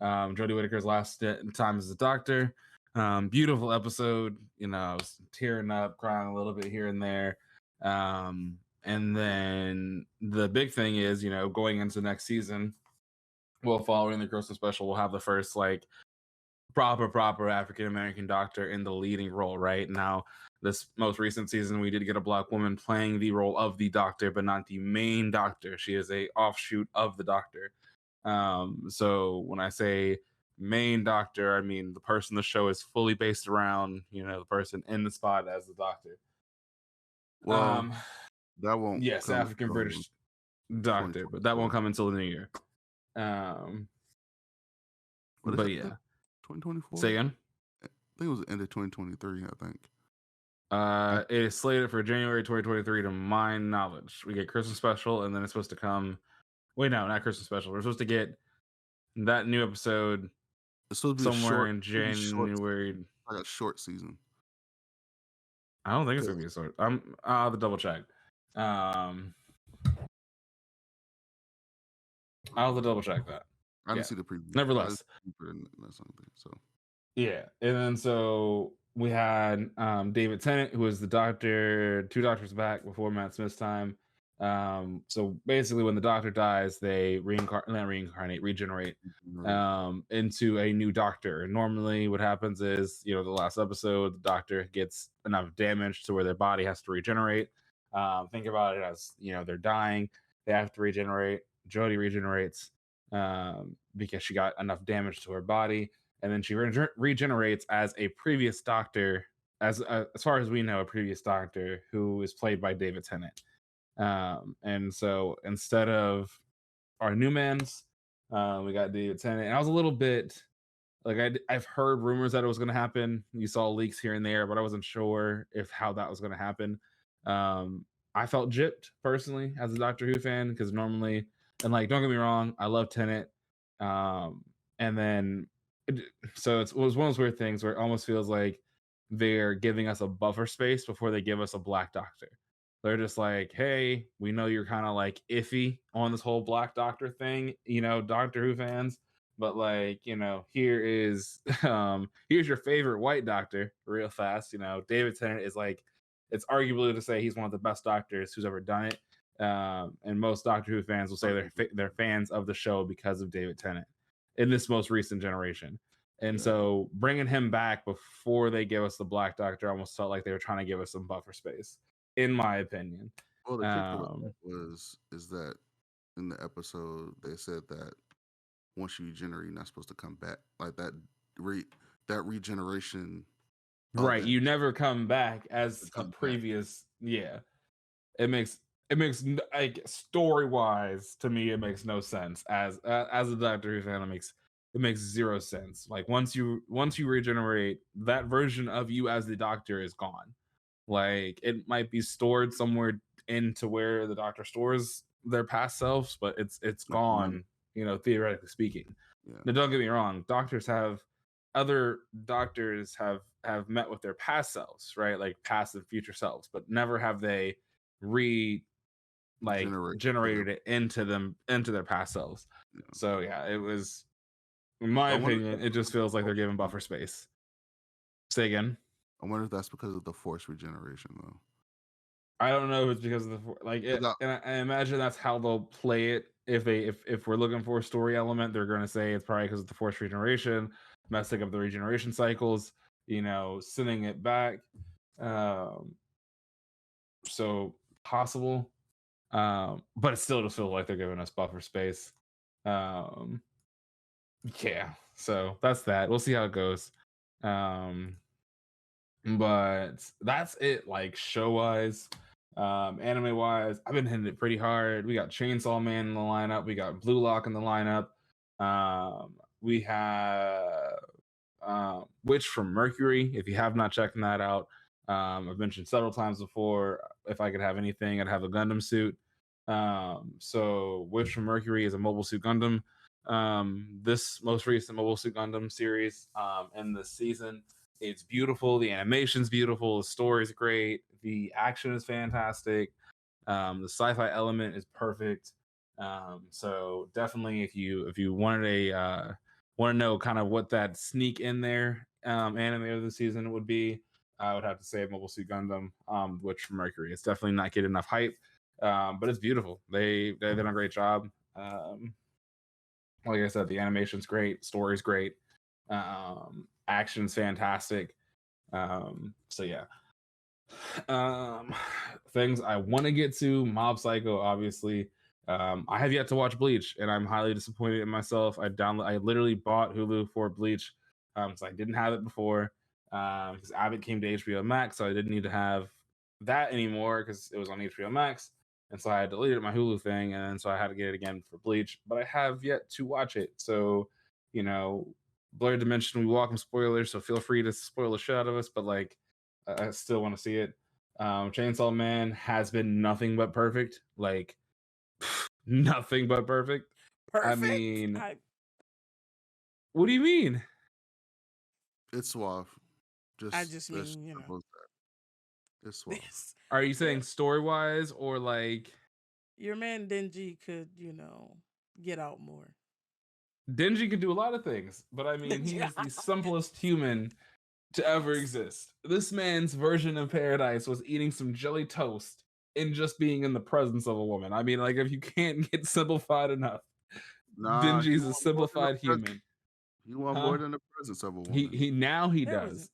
Jodie Whittaker's last time as a Doctor. Beautiful episode. I was tearing up, crying a little bit here and there. And then the big thing is, going into next season, following the Christmas special, we'll have the first proper African American Doctor in the leading role. Right now, this most recent season, we did get a Black woman playing the role of the Doctor, but not the main Doctor. She is a offshoot of the Doctor. So when I say main Doctor, I mean the person the show is fully based around. The person in the spot as the Doctor. Well, that won't. Yes, African British Doctor, but that won't come until the new year. What is But it? yeah, 2024. say again. think it was the end of 2023. I think. It is slated for January 2023 to my knowledge. We get Christmas special, and then it's supposed to come. Wait, no, not Christmas special. We're supposed to get that new episode It's supposed to be somewhere in January. Like a short season. I don't think it's gonna be a short. I'll have to double check. I'll have to double check that. I didn't see the preview. Nevertheless, so yeah, and then so we had David Tennant, who was the doctor, 2 doctors back before Matt Smith's time. So basically, when the doctor dies, they regenerate into a new doctor. And normally, what happens is, the last episode, the doctor gets enough damage to where their body has to regenerate. Think about it as, they're dying, they have to regenerate. Jodie regenerates because she got enough damage to her body, and then she regenerates as a previous doctor, as far as we know, a previous doctor who is played by David Tennant. And so instead of our new mans, we got David Tennant. And I was a little bit like, I've heard rumors that it was going to happen. You saw leaks here and there, but I wasn't sure how that was going to happen. I felt gypped personally as a Doctor Who fan, because normally, and like, don't get me wrong, I love Tennant. And then, so it was one of those weird things where it almost feels like they're giving us a buffer space before they give us a Black Doctor. They're just like, hey, we know you're kind of like iffy on this whole Black Doctor thing, Doctor Who fans, but like, here is, here's your favorite white doctor real fast. David Tennant is like, it's arguably to say he's one of the best doctors who's ever done it. And most Doctor Who fans will say they're fans of the show because of David Tennant in this most recent generation. And so bringing him back before they give us the Black Doctor almost felt like they were trying to give us some buffer space, in my opinion. Well, the kicker is that in the episode they said that once you regenerate, you're not supposed to come back. Like that regeneration. Right, you never come back as a previous. Yeah, it makes like, story wise, to me, it makes no sense. As a Doctor Who fan, it makes zero sense. Like once you regenerate, that version of you as the Doctor is gone. Like it might be stored somewhere into where the Doctor stores their past selves, but it's gone, theoretically speaking. Now, don't get me wrong, other doctors have met with their past selves, right? Like past and future selves, but never have they generated it into their past selves. So yeah, it was, in my opinion, it just feels like they're giving buffer space. Say again. I wonder if that's because of the force regeneration, though. I don't know if it's because of the and I imagine that's how they'll play it. If we're looking for a story element, they're going to say it's probably because of the force regeneration, messing up the regeneration cycles, sending it back. So possible, but it still just feels like they're giving us buffer space. Yeah, so that's that. We'll see how it goes. But that's it, like show wise. Anime wise, I've been hitting it pretty hard. We got Chainsaw Man in the lineup, we got Blue Lock in the lineup, we have Witch from Mercury. If you have not checked that out, I've mentioned several times before, if I could have anything, I'd have a Gundam suit. So Witch from Mercury is a Mobile Suit Gundam. This most recent Mobile Suit Gundam series in this season, it's beautiful. The animation's beautiful. The story's great. The action is fantastic. The sci-fi element is perfect. So definitely, if you wanted want to know kind of what that sneak in there anime of the season would be, I would have to say Mobile Suit Gundam, Witch from Mercury. It's definitely not getting enough hype, but it's beautiful. They've done a great job. Like I said, the animation's great, story's great, action's fantastic. So yeah. Things I want to get to: Mob Psycho, obviously. I have yet to watch Bleach, and I'm highly disappointed in myself. I literally bought Hulu for Bleach, so I didn't have it before. Because Abbott came to HBO Max, so I didn't need to have that anymore because it was on HBO Max. And so I had deleted my Hulu thing, and so I had to get it again for Bleach. But I have yet to watch it. So, Blerdimension, we welcome spoilers, so feel free to spoil the shit out of us, but like I still want to see it. Chainsaw Man has been nothing but perfect. Like nothing but perfect. Perfect. I mean, what do you mean? It's suave. I just mean, you know. It's suave. Are you saying story-wise or like your man Denji could, you know, get out more? Denji can do a lot of things, but I mean, he's the simplest human to ever exist. This man's version of paradise was eating some jelly toast and just being in the presence of a woman. I mean, like, if you can't get simplified enough, Denji's a simplified human. You want more than the presence of a woman. He does.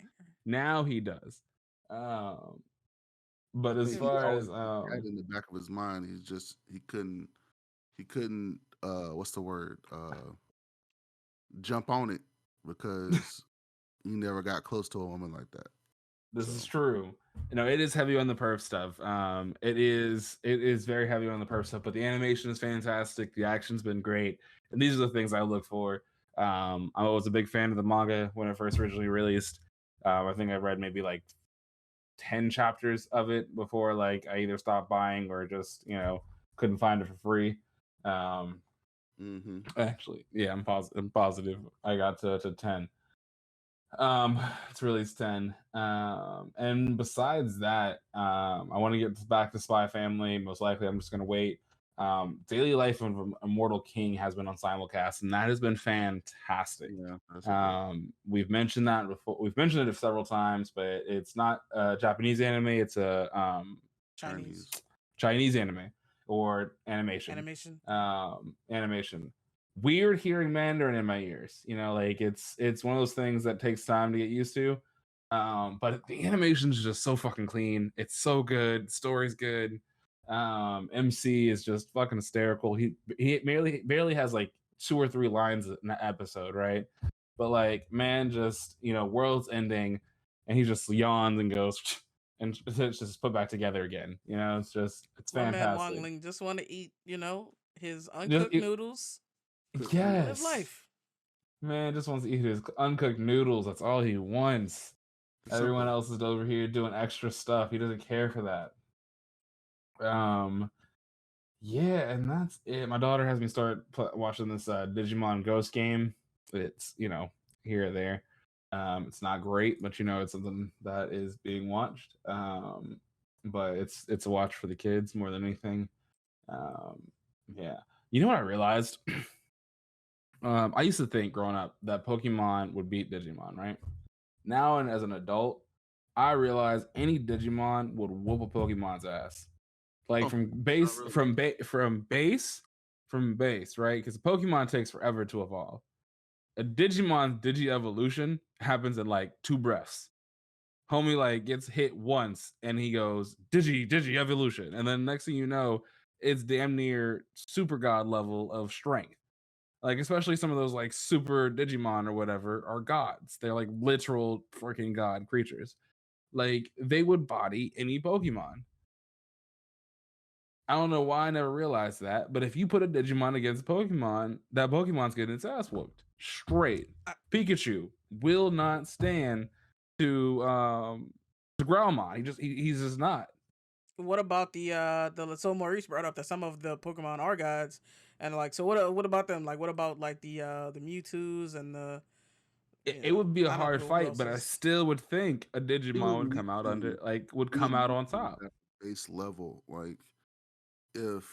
Now he does. But as far as in the back of his mind, he couldn't what's the word? Jump on it because he never got close to a woman like that. This is true. You know, it is heavy on the perf stuff. It is very heavy on the perf stuff, but the animation is fantastic. The action's been great. And these are the things I look for. I was a big fan of the manga when it first originally released. I think I read maybe like 10 chapters of it before like I either stopped buying or just, you know, couldn't find it for free. Actually, yeah, I'm positive I got to 10. It's released 10. And besides that, I want to get back to Spy Family. Most likely I'm just gonna wait. Daily Life of Immortal King has been on simulcast, and that has been fantastic. We've mentioned that before. We've mentioned it several times, but it's not a Japanese anime. It's a Chinese anime or animation. Animation. Weird hearing Mandarin in my ears. You know, like it's one of those things that takes time to get used to. But the animation is just so fucking clean. It's so good. Story's good. MC is just fucking hysterical. He barely has like 2 or 3 lines in an episode, right? But like, man, just, you know, world's ending, and he just yawns and goes, and it's just put back together again. You know, it's fantastic. Man, Wong Ling just want to eat, you know, his uncooked noodles. Yes, live life. Man just wants to eat his uncooked noodles. That's all he wants. Everyone else is over here doing extra stuff. He doesn't care for that. Yeah, and that's it. My daughter has me start watching this Digimon Ghost game. It's, you know, here or there. It's not great, but you know, it's something that is being watched. But it's a watch for the kids more than anything. Yeah. You know what I realized? I used to think growing up that Pokemon would beat Digimon, right? Now, and as an adult, I realize any Digimon would whoop a Pokemon's ass. Like from base, right? Because Pokemon takes forever to evolve. A Digimon's Digi-evolution happens in like 2 breaths. Homie like gets hit once and he goes Digi-evolution, and then next thing you know, it's damn near super god level of strength. Like, especially some of those like super Digimon or whatever are gods. They're like literal freaking god creatures. Like, they would body any Pokemon. I don't know why I never realized that, but if you put a Digimon against Pokemon, that Pokemon's getting its ass whooped. Straight. Pikachu will not stand to Growlmon. He's just not. What about the so Maurice brought up that some of the Pokemon are gods, and like, so what about them? Like, what about like the Mewtwo's and the it would be a hard fight, but I still would think a Digimon would come out on top. Base level, like if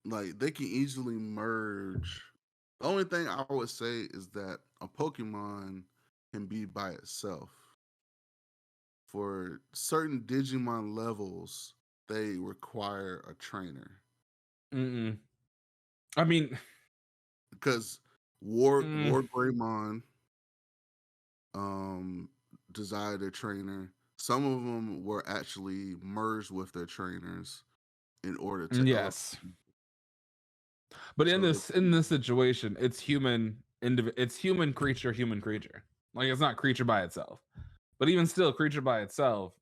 like they can easily merge. The only thing I would say is that a Pokemon can be by itself. For certain Digimon levels, they require a trainer. I mean, because War Greymon desired a trainer. Some of them were actually merged with their trainers in order to But in this situation, it's human creature. Like, it's not creature by itself. But even still, creature by itself,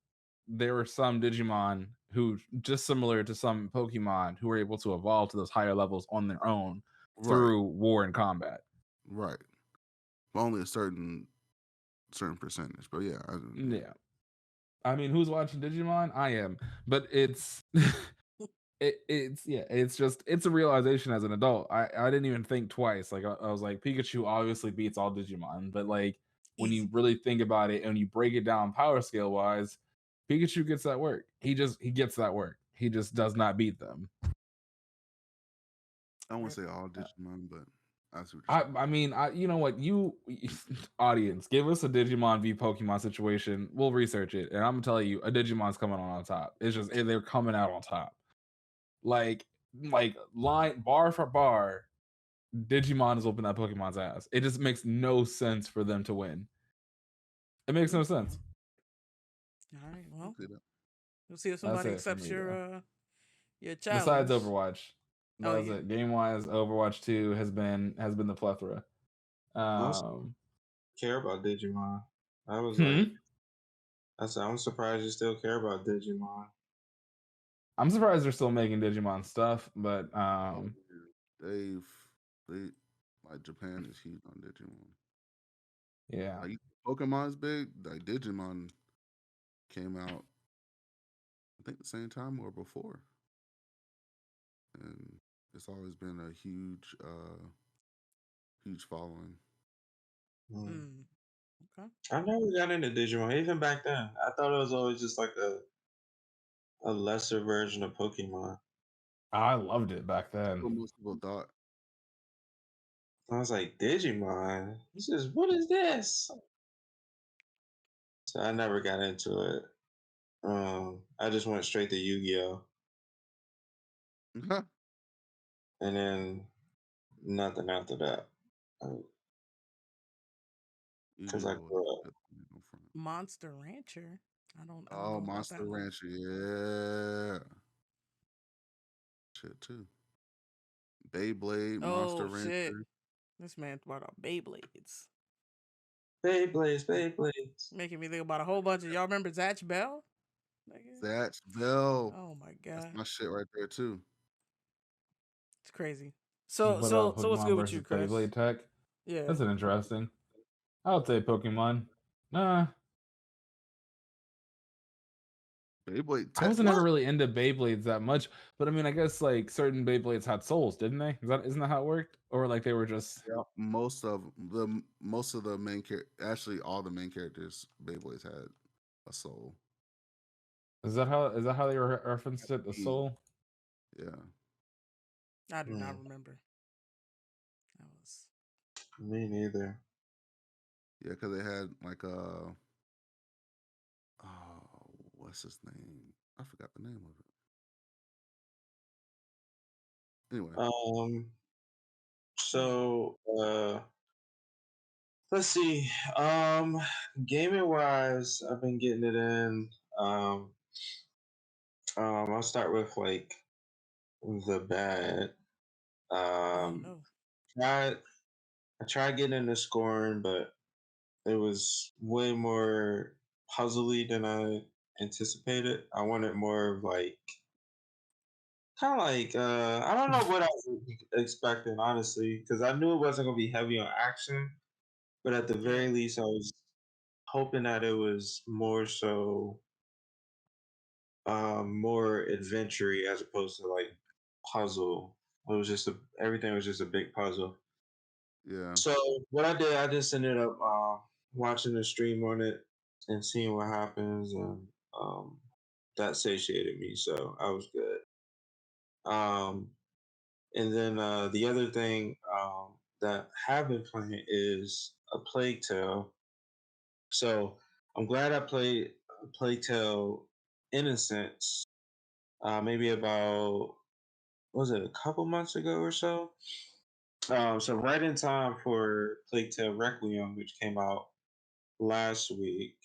there were some Digimon who, just similar to some Pokemon, who were able to evolve to those higher levels on their own through war and combat. Right. Only a certain percentage, but yeah. Yeah. I mean, who's watching Digimon? I am, but it's it's a realization as an adult. I didn't even think twice. Like I was like, Pikachu obviously beats all Digimon, but like when you really think about it and you break it down power scale wise, Pikachu gets that work. He gets that work. He just does not beat them. I won't say all Digimon, but I see what you're saying. I mean, you know what, you audience, give us a Digimon v Pokemon situation. We'll research it, and I'm gonna tell you, a Digimon's coming on top. It's just they're coming out on top. Like line bar for bar, Digimon is whooping that Pokemon's ass. It just makes no sense for them to win. It makes no sense. All right, well, Okay, we'll see if That's somebody it for accepts me, your besides challenge. Overwatch. Oh, That was yeah. it. Game wise, Overwatch 2 has been the plethora. Care about Digimon. I was Hmm? like, I said, I'm surprised you still care about Digimon. I'm surprised they're still making Digimon stuff, but they like Japan is huge on Digimon. yeah. Like Pokemon's big. Like Digimon came out, I think the same time or before, and it's always been a huge following. Mm. Okay. I never got into Digimon. Even back then, I thought it was always just like a lesser version of Pokemon. I loved it back That's what then. most people thought. I was like, Digimon? What is this? So I never got into it. I just went straight to Yu-Gi-Oh! And then nothing after that. Because I Yu-Gi-Oh! grew up. No front. Monster Rancher. I don't Oh, know about Monster that one. Rancher, yeah. Shit too. Beyblade, Monster Oh shit! Rancher. This man brought out Beyblades, Beyblades. making me think about a whole bunch of y'all. Remember Zatch Bell? Nigga? Zatch Bell. Oh my That's god, my shit right there too. it's crazy. So What about what's Pokemon good with you, versus Chris? Beyblade tech? Yeah. That's an interesting. I would say Pokemon. Nah. Beyblade I tech. wasn't ever really into Beyblades that much, but I mean, I guess like certain Beyblades had souls, didn't they? Isn't that how it worked? Or like they were just Yeah, most of the main actually all the main characters Beyblades had a soul. is that how they referenced it? A soul? Yeah. I do not remember. That was Me neither. Yeah, because they had like what's his name? I forgot the name of it. Anyway. So let's see. Gaming wise, I've been getting it in. I'll start with like the bad. oh no. Tried I tried getting into scoring, but it was way more puzzly than I anticipated. I wanted more of like kind of like I don't know what I was expecting honestly, because I knew it wasn't gonna be heavy on action, but at the very least, I was hoping that it was more so more adventure as opposed to like puzzle. It was just everything was just a big puzzle. Yeah. So what I did, I just ended up watching the stream on it and seeing what happens, and that satiated me, so I was good. And then the other thing that I have been playing is a Plague Tale. So I'm glad I played Plague Tale Innocence maybe about was it a couple months ago or so. So right in time for Plague Tale Requiem, which came out last week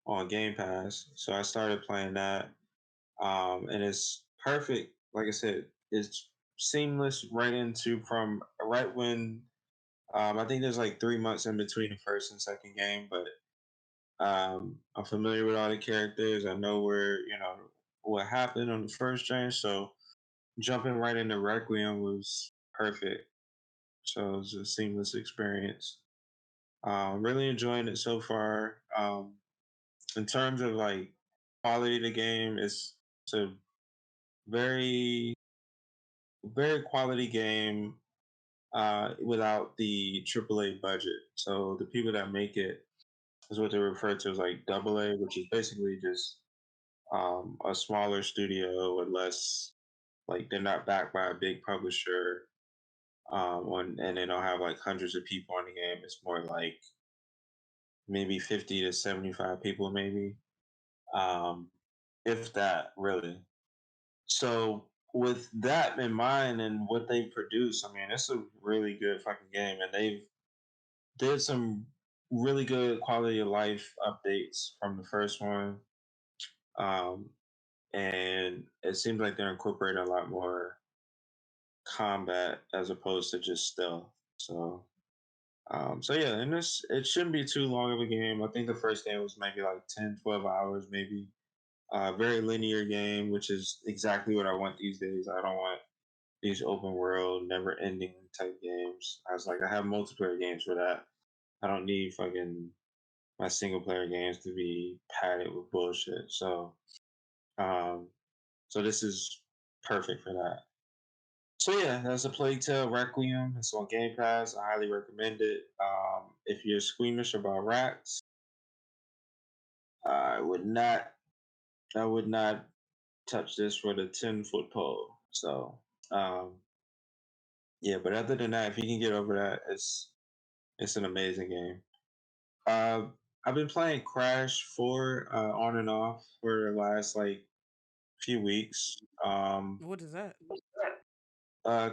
on Game Pass. So I started playing that, and it's perfect. Like I said, it's seamless right into from right when I think there's like 3 months in between the first and second game, but I'm familiar with all the characters. I know where what happened on the first game, so jumping right into Requiem was perfect. so it's a seamless experience. Really enjoying it so far. In terms of like quality of the game, it's a very very quality game without the AAA budget. So the people that make it is what they refer to as like AA, which is basically just a smaller studio with less, like they're not backed by a big publisher, and they don't have like hundreds of people on the game. It's more like maybe 50 to 75 people, maybe, um, if that really. So with that in mind and what they produce, I mean, it's a really good fucking game, and they've did some really good quality of life updates from the first one. Um, and it seems like they're incorporating a lot more combat as opposed to just stealth. So yeah, and it shouldn't be too long of a game. I think the first game was maybe like 10, 12 hours, maybe. Very linear game, which is exactly what I want these days. I don't want these open world, never ending type games. I was like, I have multiplayer games for that. I don't need fucking my single player games to be padded with bullshit. Um, so this is perfect for that. So yeah, that's a Plague Tale Requiem. It's on Game Pass. I highly recommend it. If you're squeamish about rats, I would not. I would not touch this for the 10-foot pole. So um, yeah, but other than that, if you can get over that, it's an amazing game. Uh, I've been playing Crash 4 on and off for the last like few weeks. What is that?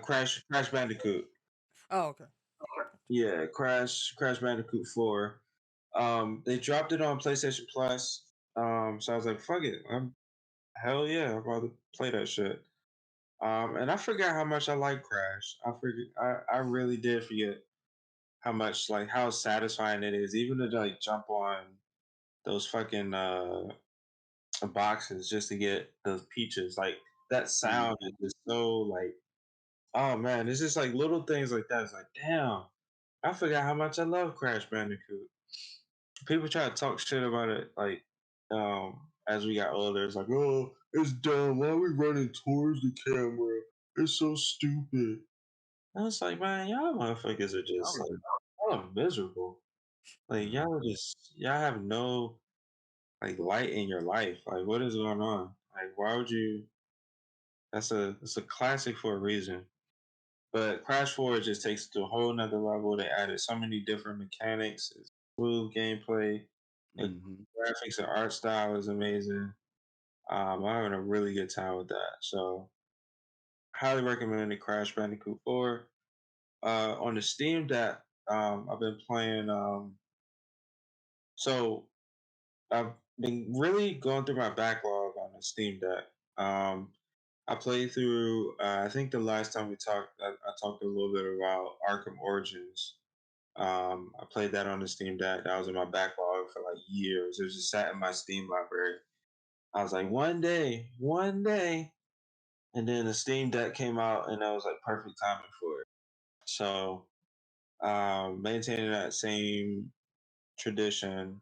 Crash Bandicoot. Oh, okay. Yeah, Crash Bandicoot 4. They dropped it on PlayStation Plus. So I was like, fuck it. Hell yeah, I'm about to play that shit. And I forgot how much I like Crash. I really did forget how much, like, how satisfying it is, even to like jump on those fucking boxes just to get those peaches. Like that sound is just so like, oh man, it's just like little things like that. It's like, damn, I forgot how much I love Crash Bandicoot. People try to talk shit about it, like, as we got older. It's like, oh, it's dumb. Why are we running towards the camera? It's so stupid. I was like, man, y'all motherfuckers are just like, y'all are miserable. Like y'all have no like light in your life. Like, what is going on? Like, why would you? It's a classic for a reason. But Crash 4 just takes it to a whole nother level. They added so many different mechanics, it's smooth gameplay, the graphics and art style is amazing. I'm having a really good time with that. So highly recommend the Crash Bandicoot 4. On the Steam Deck, I've been playing. So I've been really going through my backlog on the Steam Deck. I played through. I think the last time we talked, I talked a little bit about Arkham Origins. I played that on the Steam Deck. That was in my backlog for like years. It was just sat in my Steam library. I was like, one day, and then the Steam Deck came out, and that was like perfect timing for it. So, maintaining that same tradition,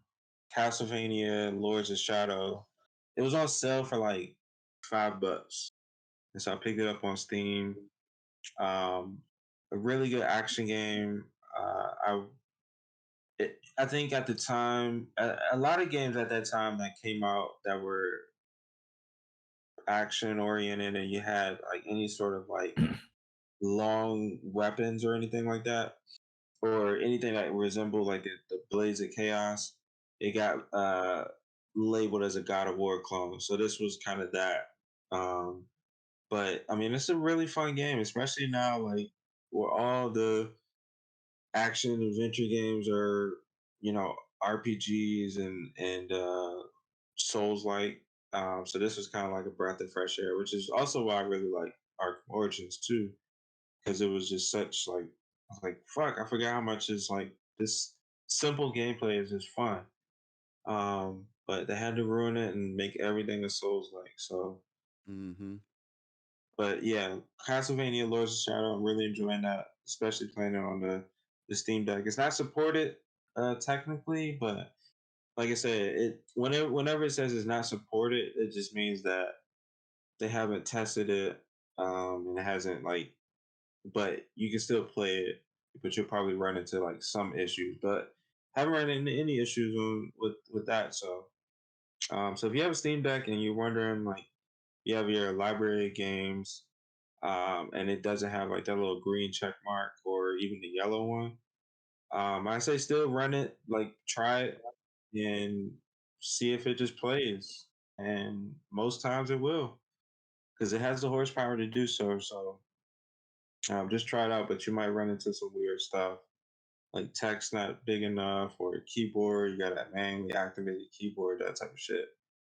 Castlevania Lords of Shadow. It was on sale for like $5, and so I picked it up on Steam. Um, a really good action game. I think at the time, a lot of games at that time that came out that were action oriented, and you had like any sort of like long weapons or anything like that, or anything that resembled like the Blades of Chaos, it got labeled as a God of War clone. So this was kind of that. Um, but I mean, it's a really fun game, especially now, like where all the action adventure games are, RPGs and Souls like. So this was kind of like a breath of fresh air, which is also why I really like Arkham Origins too, because it was just such like, I was like, fuck, I forgot how much is like this simple gameplay is just fun. But they had to ruin it and make everything a Souls like. So, but yeah, Castlevania Lords of Shadow, I'm really enjoying that. especially playing it on the Steam Deck. It's not supported technically, but like I said, whenever it says it's not supported, it just means that they haven't tested it, and it hasn't like. But you can still play it, but you'll probably run into like some issues. But haven't run into any issues with that. So if you have a Steam Deck and you're wondering like you have your library of games, and it doesn't have like that little green check mark or even the yellow one, I say still run it, like try it and see if it just plays. And most times it will, because it has the horsepower to do so. So just try it out, but you might run into some weird stuff like text not big enough or keyboard. You gotta manually activate the keyboard, that type of shit.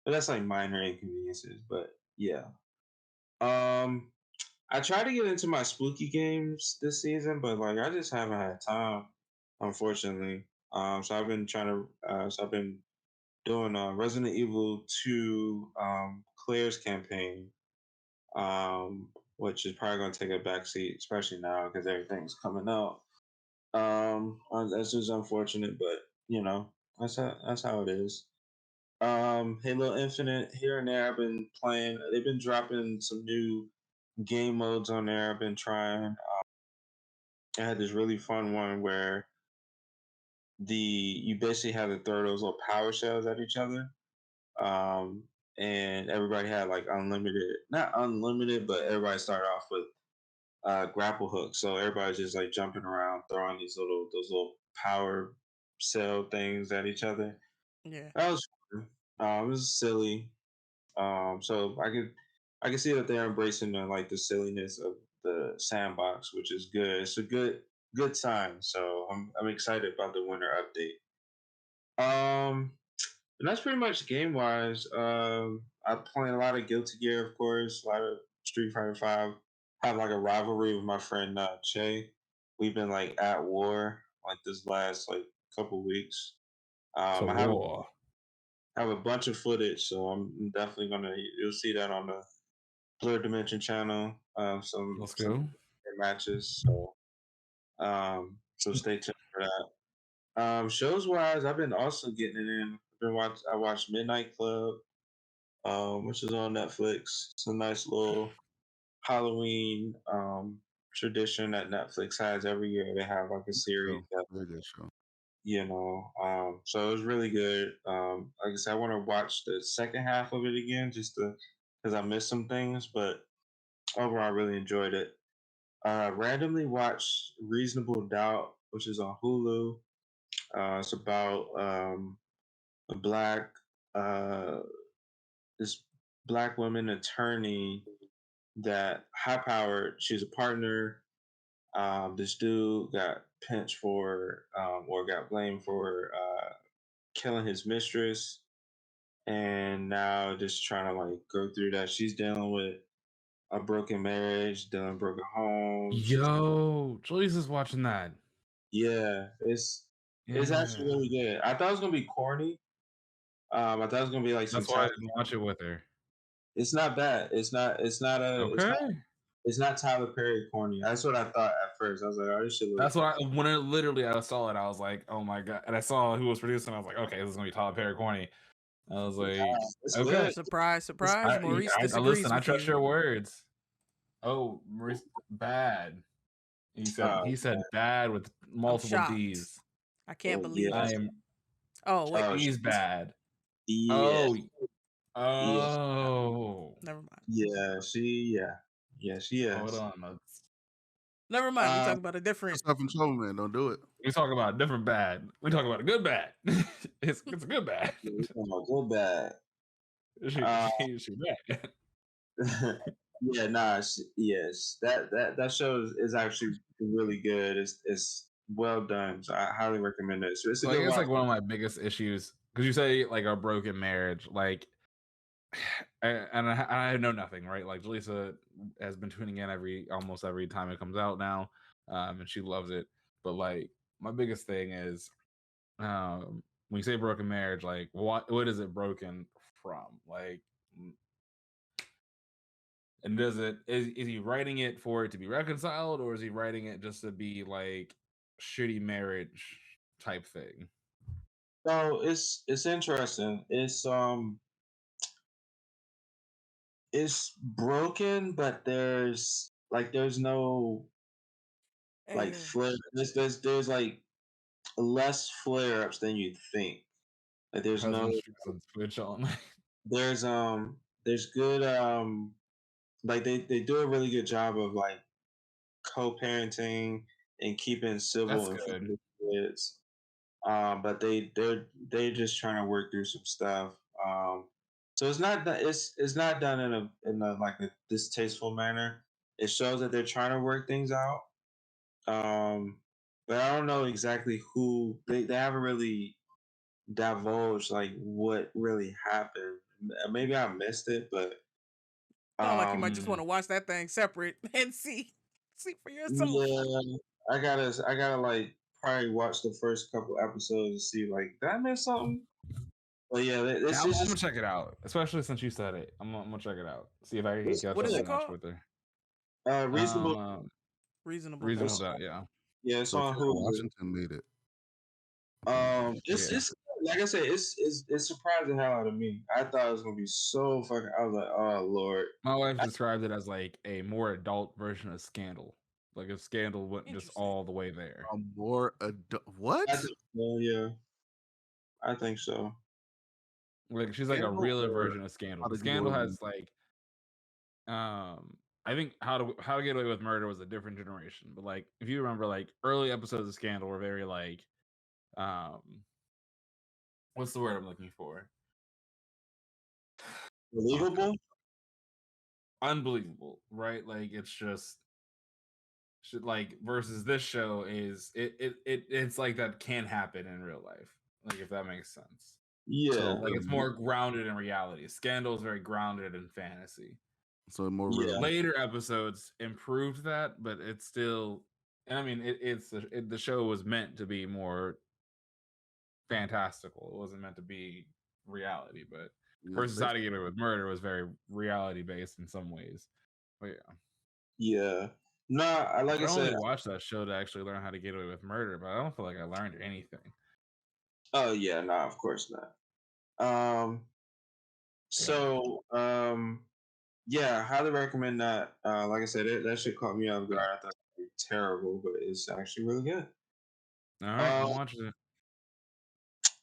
But that's like minor inconveniences. But yeah. Um, I try to get into my spooky games this season, but like I just haven't had time, unfortunately. So I've been trying to. So I've been doing Resident Evil 2 Claire's campaign, um, which is probably going to take a backseat, especially now because everything's coming out. That's just unfortunate, but you know that's how it is. Halo Infinite here and there. I've been playing. They've been dropping some new game modes on there. I've been trying. I had this really fun one where you basically had to throw those little power shells at each other, um, and everybody had like unlimited, not unlimited, but everybody started off with grapple hooks. So everybody's just like jumping around, throwing those little power cell things at each other. Yeah. That was fun. It was silly. So I can see that they're embracing the silliness of the sandbox, which is good. It's a good sign. So I'm excited about the winter update. And that's pretty much game wise. I'm playing a lot of Guilty Gear, of course, a lot of Street Fighter Five. Have like a rivalry with my friend Che. We've been like at war like this last like couple weeks. So I have war. have a bunch of footage, so I'm definitely gonna. You'll see that on the Blerdimension channel. Let's Some go. matches. So stay tuned for that. Shows wise, I've been also getting it in. I watched Midnight Club, which is on Netflix. It's a nice little Halloween tradition that Netflix has every year. They have like a series Show. that Very good show. So it was really good. Like I said, I want to watch the second half of it again just to because I missed some things, but overall, I really enjoyed it. Randomly watched Reasonable Doubt, which is on Hulu. It's about a uh, this black woman attorney that high powered. She's a partner. This dude got pinched for or got blamed for killing his mistress, and now just trying to like go through that. She's dealing with a broken marriage, dealing with broken home. Yo, Julius is watching that. Yeah, it's actually Yeah. really good. I thought it was gonna be corny. I thought it was gonna be like some That's why I Tyler. didn't watch it with her. It's not bad. Okay. It's not Tyler Perry corny. That's what I thought at first. I was like, oh, this shit looks. That's what when I saw it, I was like, oh my god. And I saw who was producing, I was like, okay, this is gonna be Tyler Perry corny. I was like, It's okay. lit. Surprise, surprise. Maurice disagrees listen, I with trust you. your words. Oh, Maurice, bad. He said bad with multiple shocked. D's. I can't Oh, believe yeah. it. Oh, wait. He's bad. Yeah. Oh. Never mind. Yeah, she is. Hold on. Never mind. We Uh, talk about a different. Stuff in trouble, man. Don't do it. We talk about a different bad. We talk about a good bad. it's a good bad. Good bad. She bad. Yeah, nah, yes. That show is actually really good. It's well done. So I highly recommend it. So it's a Like good it's watch. like one of my biggest issues because you say like a broken marriage, like, I know nothing, right? Like Jaleesa has been tuning in almost every time it comes out now, and she loves it. But like my biggest thing is, when you say broken marriage, like what is it broken from? Like And is he writing it for it to be reconciled, or is he writing it just to be like shitty marriage type thing? So it's interesting. It's broken, but there's no like flare. There's like less flare ups than you'd think. Like there's no Husband streaks on Twitch all night. there's good like they do a really good job of like co-parenting and keeping civil That's and good. friendly kids. But they're just trying to work through some stuff. So it's not done in a like a distasteful manner. It shows that they're trying to work things out. But I don't know exactly who they haven't really divulged like what really happened. Maybe I missed it, but Sound like you might just want to watch that thing separate and see for yourself. yeah, I gotta like probably watch the first couple episodes to see like did I miss something? But yeah, I'm gonna check it out, especially since you said it. I'm gonna check it out. See if I can catch what up is it and watch called? with her. Reasonable Reasonable doubt. doubt. Yeah. Yeah, it's So on Kerry Hulu. Washington made it. It's like I said, it's surprised the hell out of me. I thought it was gonna be so fucking. I was like, oh lord. My wife described it as like a more adult version of Scandal. Like if Scandal went just all the way there. A more what? Yeah, I think so. Like she's like a realer version of Scandal. The Scandal has like, I think How to Get Away with Murder was a different generation, but like if you remember, like early episodes of Scandal were very like, what's the word I'm looking for? Believable. Unbelievable, right? Like it's just like versus this show is it's like that can happen in real life, like if that makes sense. Yeah, so like it's more grounded in reality. Scandal is very grounded in fantasy, so more later episodes improved that, but it's still, and I mean the show was meant to be more fantastical. It wasn't meant to be reality, but versus How to Get Away with Murder was very reality based in some ways. But yeah. No, I only watched that show to actually learn how to get away with murder, but I don't feel like I learned anything. Oh yeah, no, of course not. Yeah, highly recommend that. Like I said, that shit caught me off guard. I thought it was terrible, but it's actually really good. All right, I'm watching it.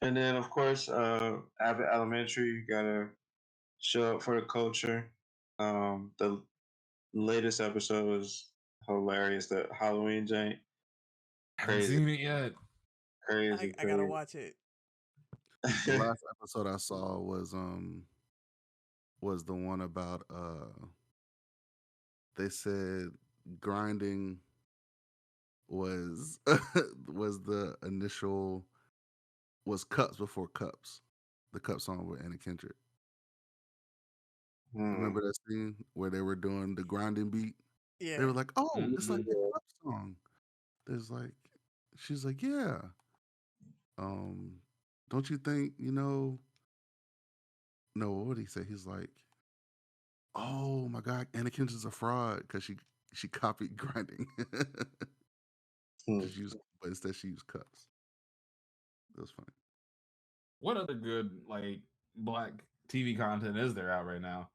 And then of course, Abbott Elementary, you gotta show up for the culture. The latest episode was hilarious. The Halloween jank. I haven't seen it yet. Crazy. I gotta watch it. The last episode I saw was the one about they said grinding was the initial was Cups before Cups. The Cup song with Anna Kendrick. Remember that scene where they were doing the grinding beat? Yeah. They were like, "Oh, it's like the Cup song." There's like, she's like, "Yeah." Don't you think, no, what did he say? He's like, "Oh my God, Anna Kendrick's a fraud because she copied grinding." But instead she used Cups. That was funny. What other good like black TV content is there out right now?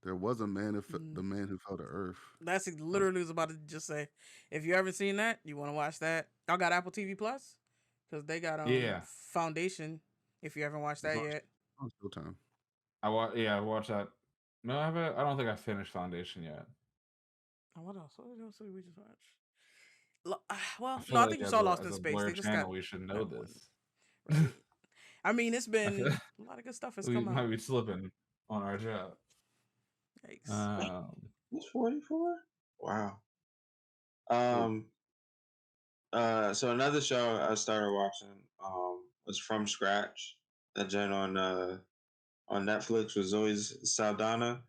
There was a man the man who fell to earth. That's literally was about to just say. If you haven't seen that, you want to watch that. Y'all got Apple TV Plus because they got Foundation. If you haven't watched that yet, on Showtime. I watched that. No, I don't think I finished Foundation yet. What else? What else did we just watch? Well, no, I think you saw Lost in Space. They just got. We should know this. Right. I mean, it's been a lot of good stuff has come out. We might be slipping on our job. Yikes. He's 44? Wow. So another show I started watching was From Scratch. That joint on Netflix with Zoe Saldana.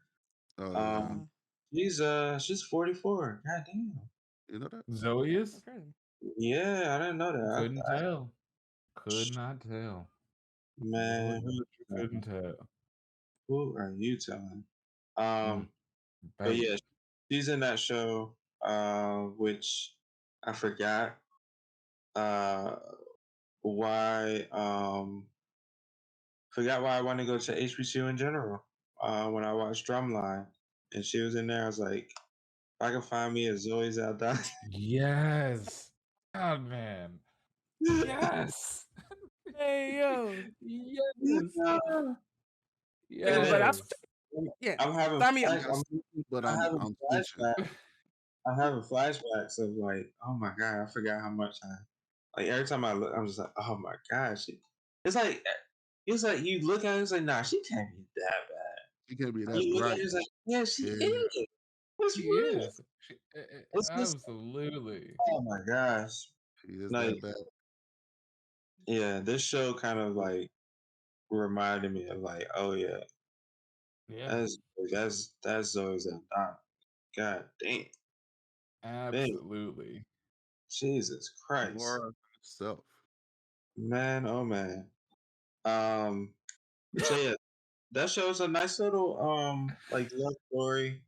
She's 44. God damn. You know that? Zoe is? Yeah, I didn't know that. Couldn't tell. Could not tell. Man, couldn't tell. Who are you telling? But yeah, she's in that show, which I forgot why I wanted to go to HBCU in general. When I watched Drumline, and she was in there, I was like, if I can find me a Zoe Saldana. Yes. God, man. Yes. Hey yo. Yes. Yeah, but Yes. yeah. I'm having I mean, But I'm having I'm twitching. flashbacks. I'm having flashbacks of like, oh my god, I forgot how much like every time I look, I'm just like, oh my gosh. It's like you look at it, it's like, nah, she can't be that bad. She can't be that You look at bright. it, it's like, yeah, she Yeah. is. What's She real? is. It's just, Absolutely. oh my gosh. She is Like, that bad. yeah, this show kind of like reminded me of like, oh yeah, Yeah. that's Zoe Saldana. God damn. Absolutely. Jesus Christ. Laura herself. Man, oh man. So yeah, that shows a nice little like love story.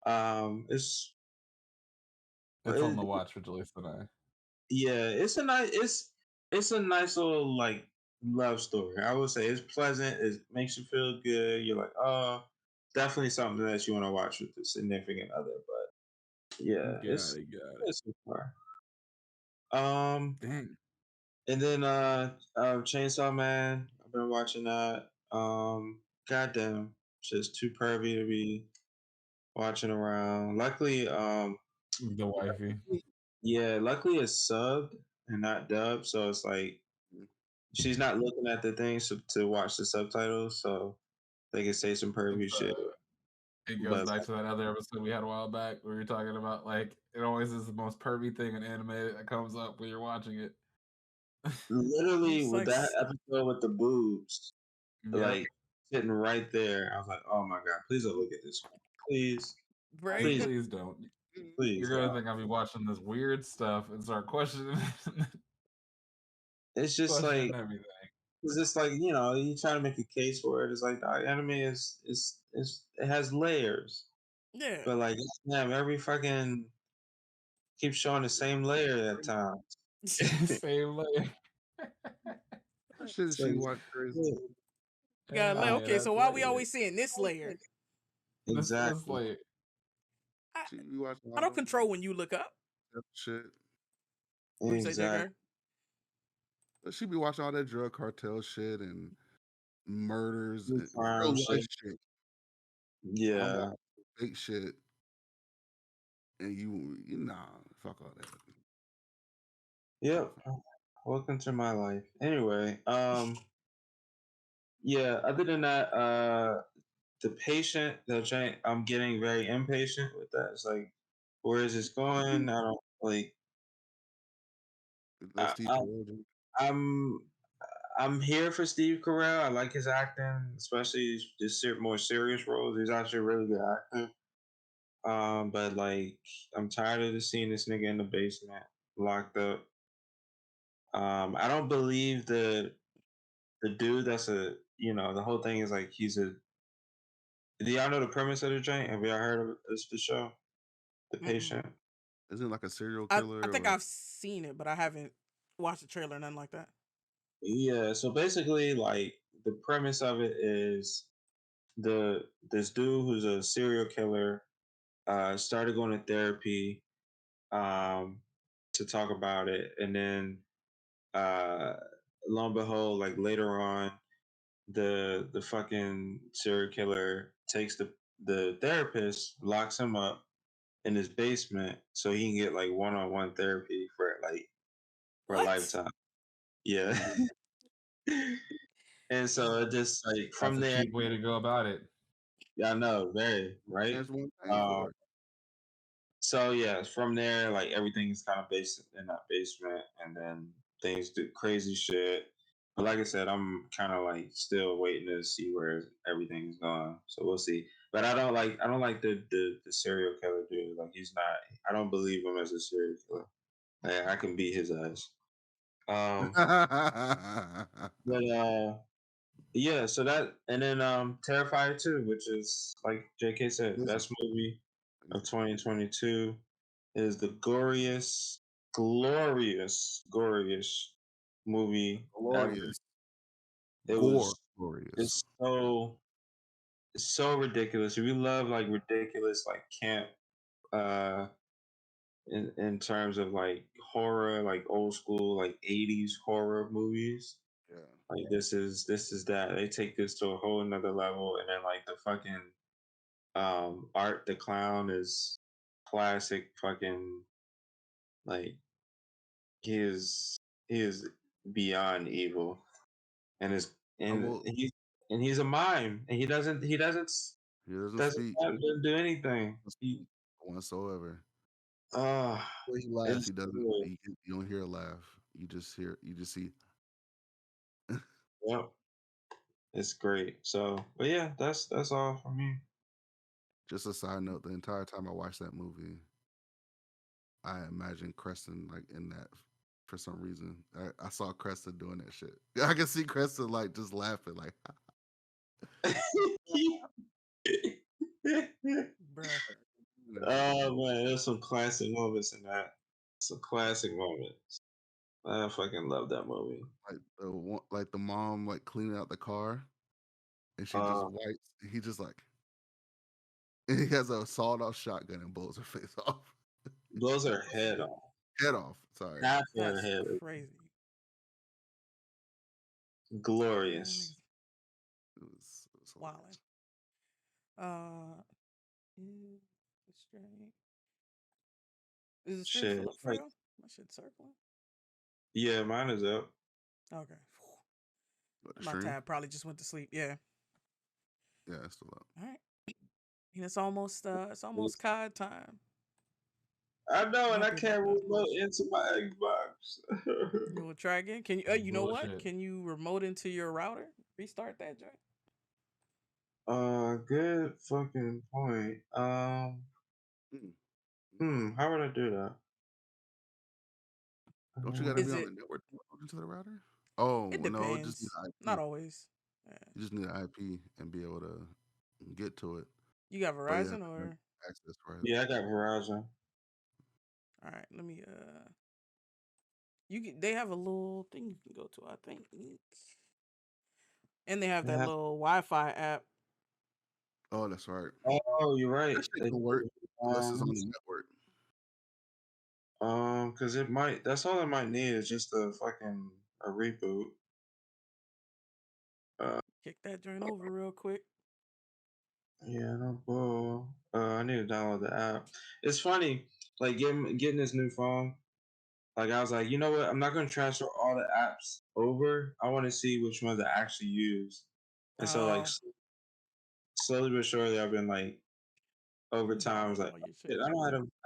It's It's on the watch for Jalisa and I. yeah, it's a nice little like love story. I would say it's pleasant. It makes you feel good. You're like, oh, definitely something that you want to watch with a significant other. But yeah, Got it's it. it's so far. Dang. And then Chainsaw Man. I've been watching that. Goddamn, just too pervy to be watching around. Luckily, The wifey. yeah, luckily it's subbed and not dubbed, so it's like she's not looking at the things to watch the subtitles, so they can say some pervy shit. It goes But back to that other episode we had a while back where we were talking about like it always is the most pervy thing in anime that comes up when you're watching it. literally It's with like that episode with the boobs, Yep. like sitting right there, I was like, oh my god, please don't look at this one. Please. bro, Please. Please don't. Please. You're gonna think I'll be watching this weird stuff and start questioning It's just like everything. it's just like, you know, you try to make a case for it. It's like anime is it has layers. yeah. But like damn, every fucking keeps showing the same layer at times. Same layer. Shit, It's she like, watch crazy. Gotta lay. Yeah, Okay, that's so why layer. we always seeing this layer? This exactly. layer. She be watching. I don't control when you look up. that shit. What you say, Exactly. Jagger? But she be watching all that drug cartel shit and murders True and crime real shit. life shit. I'm Yeah. watching fake shit, and you nah, fuck all that. Yep. Welcome to my life. Anyway, yeah, other than that, the patient, I'm getting very impatient with that. It's like, where is this going? I don't like. Let Steve I, Carell do I'm I'm here for Steve Carell. I like his acting, especially his more serious roles. He's actually a really good actor. But like, I'm tired of seeing this nigga in the basement, locked up. I don't believe the dude that's the whole thing is like he's a. Do y'all know the premise of the joint? Have y'all heard of this the show? The patient. Isn't it like a serial I killer? think or- I've seen it, but I haven't watched the trailer, nothing like that. Yeah. So basically, like the premise of it is this dude who's a serial killer started going to therapy to talk about it, and then uh, lo and behold, like later on, the fucking serial killer takes the therapist, locks him up in his basement so he can get like one-on-one therapy for a What? lifetime. Yeah. And so it just like from That's a there, cheap way to go about it. I know, very right. That's one thing for it. So yeah, from there, like everything is kind of based in that basement, and then things do crazy shit. But like I said, I'm kind of like still waiting to see where everything's going. So we'll see. But I don't like the serial killer dude. Like he's not. I don't believe him as a serial killer. Like, I can beat his ass. But Yeah, so that, and then Terrifier 2, which is like JK said, Yeah. best movie of 2022, is the glorious movie ever. Glorious. It Gore. was Glorious. it's so ridiculous. If you love like ridiculous like camp uh in terms of like horror, like old school like 80s horror movies, Yeah. like this is that. They take this to a whole nother level, and then like the fucking Art the Clown is classic fucking, like, he is beyond evil, and is I and will. he's a mime, and he doesn't He doesn't doesn't speak do anything. He whatsoever. uh When he laughs, it's he doesn't. good. You don't hear a laugh. You just hear. You just see. Yep, it's great. So, but yeah, that's all for me. Just a side note: the entire time I watched that movie, I imagined Creston like in that for some reason. I saw Creston doing that shit. I can see Creston like just laughing, like Bruh. Oh man, there's some classic moments in that. Some classic moments. I fucking love that movie. like the mom like cleaning out the car, and she just Uh, wipes. He just like and he has a sawed-off shotgun and blows her face off, blows her head off. head off. Sorry, Half of her That's head. crazy. Glorious. it was Wildin'. Is the stream is the stream Shit. still up for Like, real? My shit circling. yeah, mine is up. Okay. but the My stream, tab probably just went to sleep. Yeah. yeah, it's still up. All right. And it's almost COD time. I know, and Might I be can't about done. remote into my Xbox. You want to try again? Can you? You know what? Bullshit. Can you remote into your router? Restart that joint. Good fucking point. How would I do that? Don't you got to be Is on it? the network to log into the router? Oh, It well, no, it just need depends. an Not IP. always. Yeah. You just need an IP and be able to get to it. You got But yeah, Verizon or? access right. Yeah, I got Verizon. All right. Let me. You can. They have a little thing you can go to. I think. And they have that Yeah. little Wi-Fi app. Oh, that's right. Oh, you're right. That shit can work unless it's on the network. Because it might. That's all it might need is just a reboot. Kick that joint over real quick. Yeah, no bull. I need to download the app. It's funny, like getting this new phone. Like I was like, you know what? I'm not gonna transfer all the apps over. I want to see which ones I actually use. And so like slowly but surely, I've been like over time. I was like, all your shit, shit. I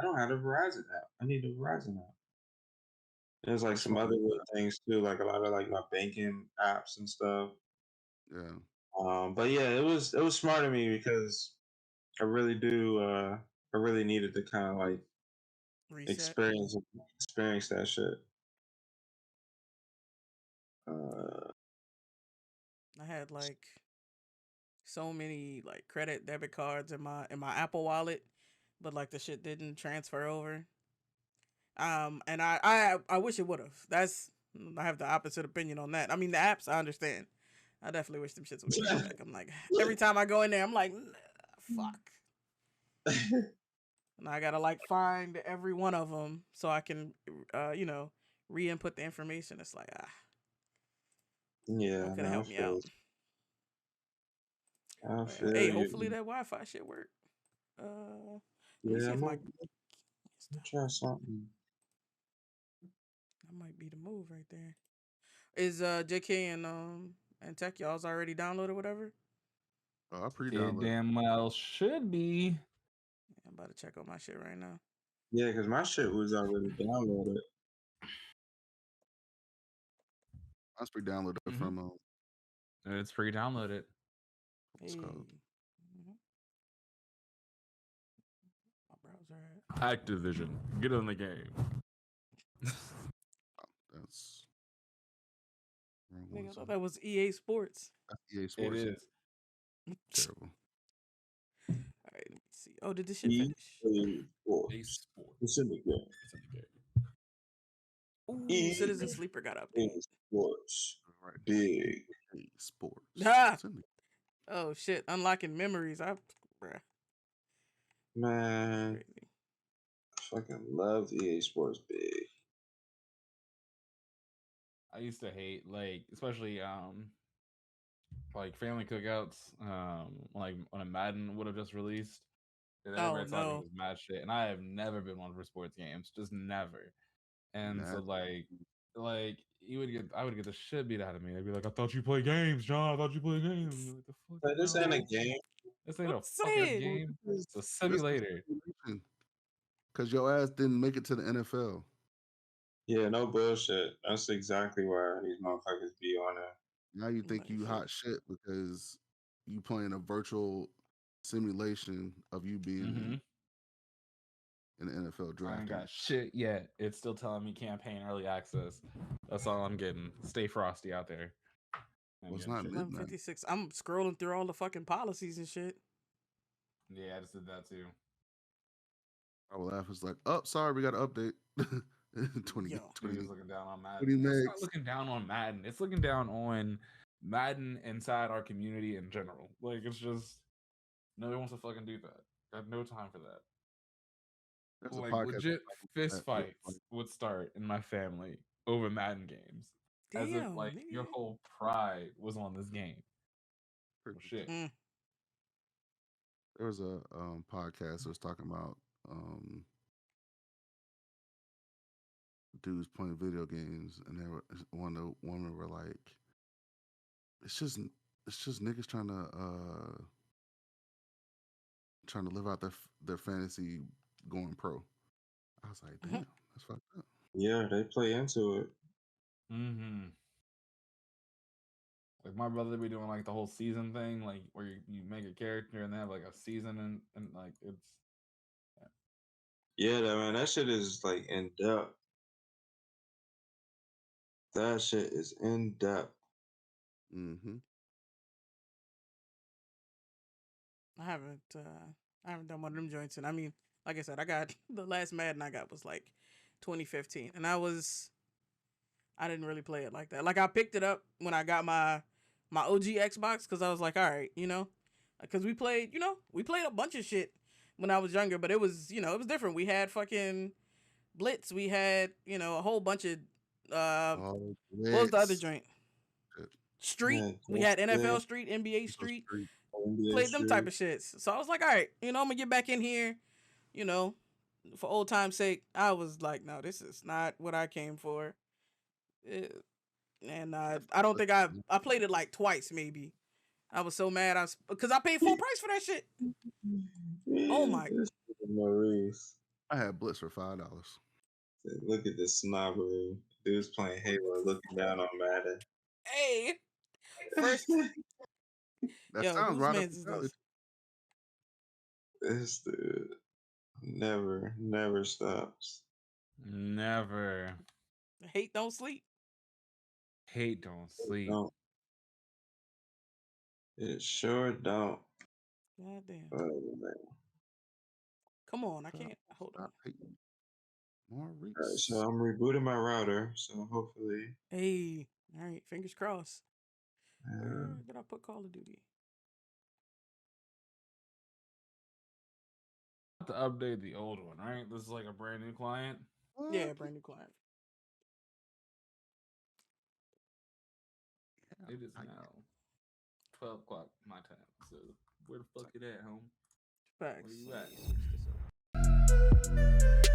don't have a Verizon app. I need a Verizon app. There's like That's some fine. other little things too, like a lot of like my banking apps and stuff. Yeah. But yeah, it was smart of me because I really do. I really needed to kind of like Reset. experience that shit. I had like so many like credit debit cards in my Apple Wallet, but like the shit didn't transfer over. And I wish it would have. I have the opposite opinion on that. I mean, the apps I understand. I definitely wish them shits would have came back. I'm like, every time I go in there, I'm like, fuck. And I gotta like find every one of them so I can, re-input the information. It's like, Yeah, could have helped me out. I feel Hey, you. hopefully that Wi-Fi shit work. Let me see Yeah, if I'm try something. That might be the move right there. Is JK and Tech y'all's already downloaded whatever? Oh, I It pre-downloaded. damn well should be. I'm about to check on my shit right now. Yeah, because my shit was already downloaded. I was pre-downloaded from It's pre-downloaded. what's it called? My browser. Activision, get in the game. That's Wrong I think I one, thought son. that was EA Sports. That's EA It Sports. is. Terrible. All right, let me see. Oh, did this shit finish? Base sport. It's in the game. It's in the game. Ooh, Citizen Sleeper got updated. Sports. All right. Big. EA Sports. Ah! It's in the- Oh shit, unlocking memories. Bruh, Man, crazy. I fucking love EA Sports Big. I used to hate, like, especially like family cookouts, like when a Madden would have just released. And Oh, everybody talking no. was mad shit. And I have never been one for sports games. Just never. And so Madden. like I would get the shit beat out of me. They'd be like, I thought you play games, John. I thought you play games. And you're like, the fuck? But this ain't a No. game. This ain't a I'm fucking saying. game. It's a This is simulator. because your ass didn't make it to the NFL. Yeah, no bullshit. That's exactly why these motherfuckers be on it. Now you think Like, you shit. hot shit because you playing a virtual simulation of you being in the NFL I draft. ain't got shit yet. It's still telling me campaign early access. That's all I'm getting. Stay frosty out there. Well, it's Ain't not getting shit. midnight. 11:56. I'm scrolling through all the fucking policies and shit. Yeah, I just did that too. I will laugh. It's like, oh, sorry, we got an update. 20, Yo. 20. It's looking down on 20 Madden. It's not megs. looking down on Madden. It's looking down on Madden inside our community in general. Like, it's just nobody wants to fucking do that. I have no time for that. There's a Like, podcast legit fist that- fights would start in my family over Madden games. As if, Damn, like, nigga. your whole pride was on this game. Well, shit. Mm. There was a podcast that was talking about dudes playing video games, and there were one of the women were like, it's just niggas trying to live out their fantasy going pro. I was like, damn, that's fucked up. Yeah, they play into it. Mm-hmm. Like, my brother be doing, like, the whole season thing, like, where you make a character and they have, like, a season, and like, it's... Yeah, that shit is like in depth. That shit is in depth. Mm-hmm. I haven't done one of them joints, and I mean, like I said, I got the last Madden I got was like 2015, and I didn't really play it like that. Like, I picked it up when I got my OG Xbox because I was like, all right, because we played a bunch of shit when I was younger, but it was it was different. We had fucking Blitz, we had a whole bunch of Oh, what was the other Blitz. joint? Shit. Street. Yeah, We had Blitz, NFL Street, NBA Street. NBA Played them type Street. of shits. So I was like, all right, I'm gonna get back in here, for old time's sake. I was like, no, this is not what I came for. And I don't think I played it like twice, maybe. I was so mad. Because I paid full price for that shit. Oh my. This is Maurice. I had Blitz for $5. Look at this snobbery. Dude's playing Halo, looking down on Madden. Hey, first, That yo, sounds whose right up man's is your alley. this? This dude never stops. Never. Hate don't sleep. Hate don't sleep. Don't. It sure don't. God damn. Oh, man. Come on, I can't. Hold on. Stop hating. Maurice. All right, so I'm rebooting my router, so hopefully. Hey, all right, fingers crossed. Where Um, did I put Call of Duty? To update the old one, right? This is like a brand new client. Yeah, brand new client. It is now 12 o'clock my time. So where the fuck it at, home? Facts. Where you at?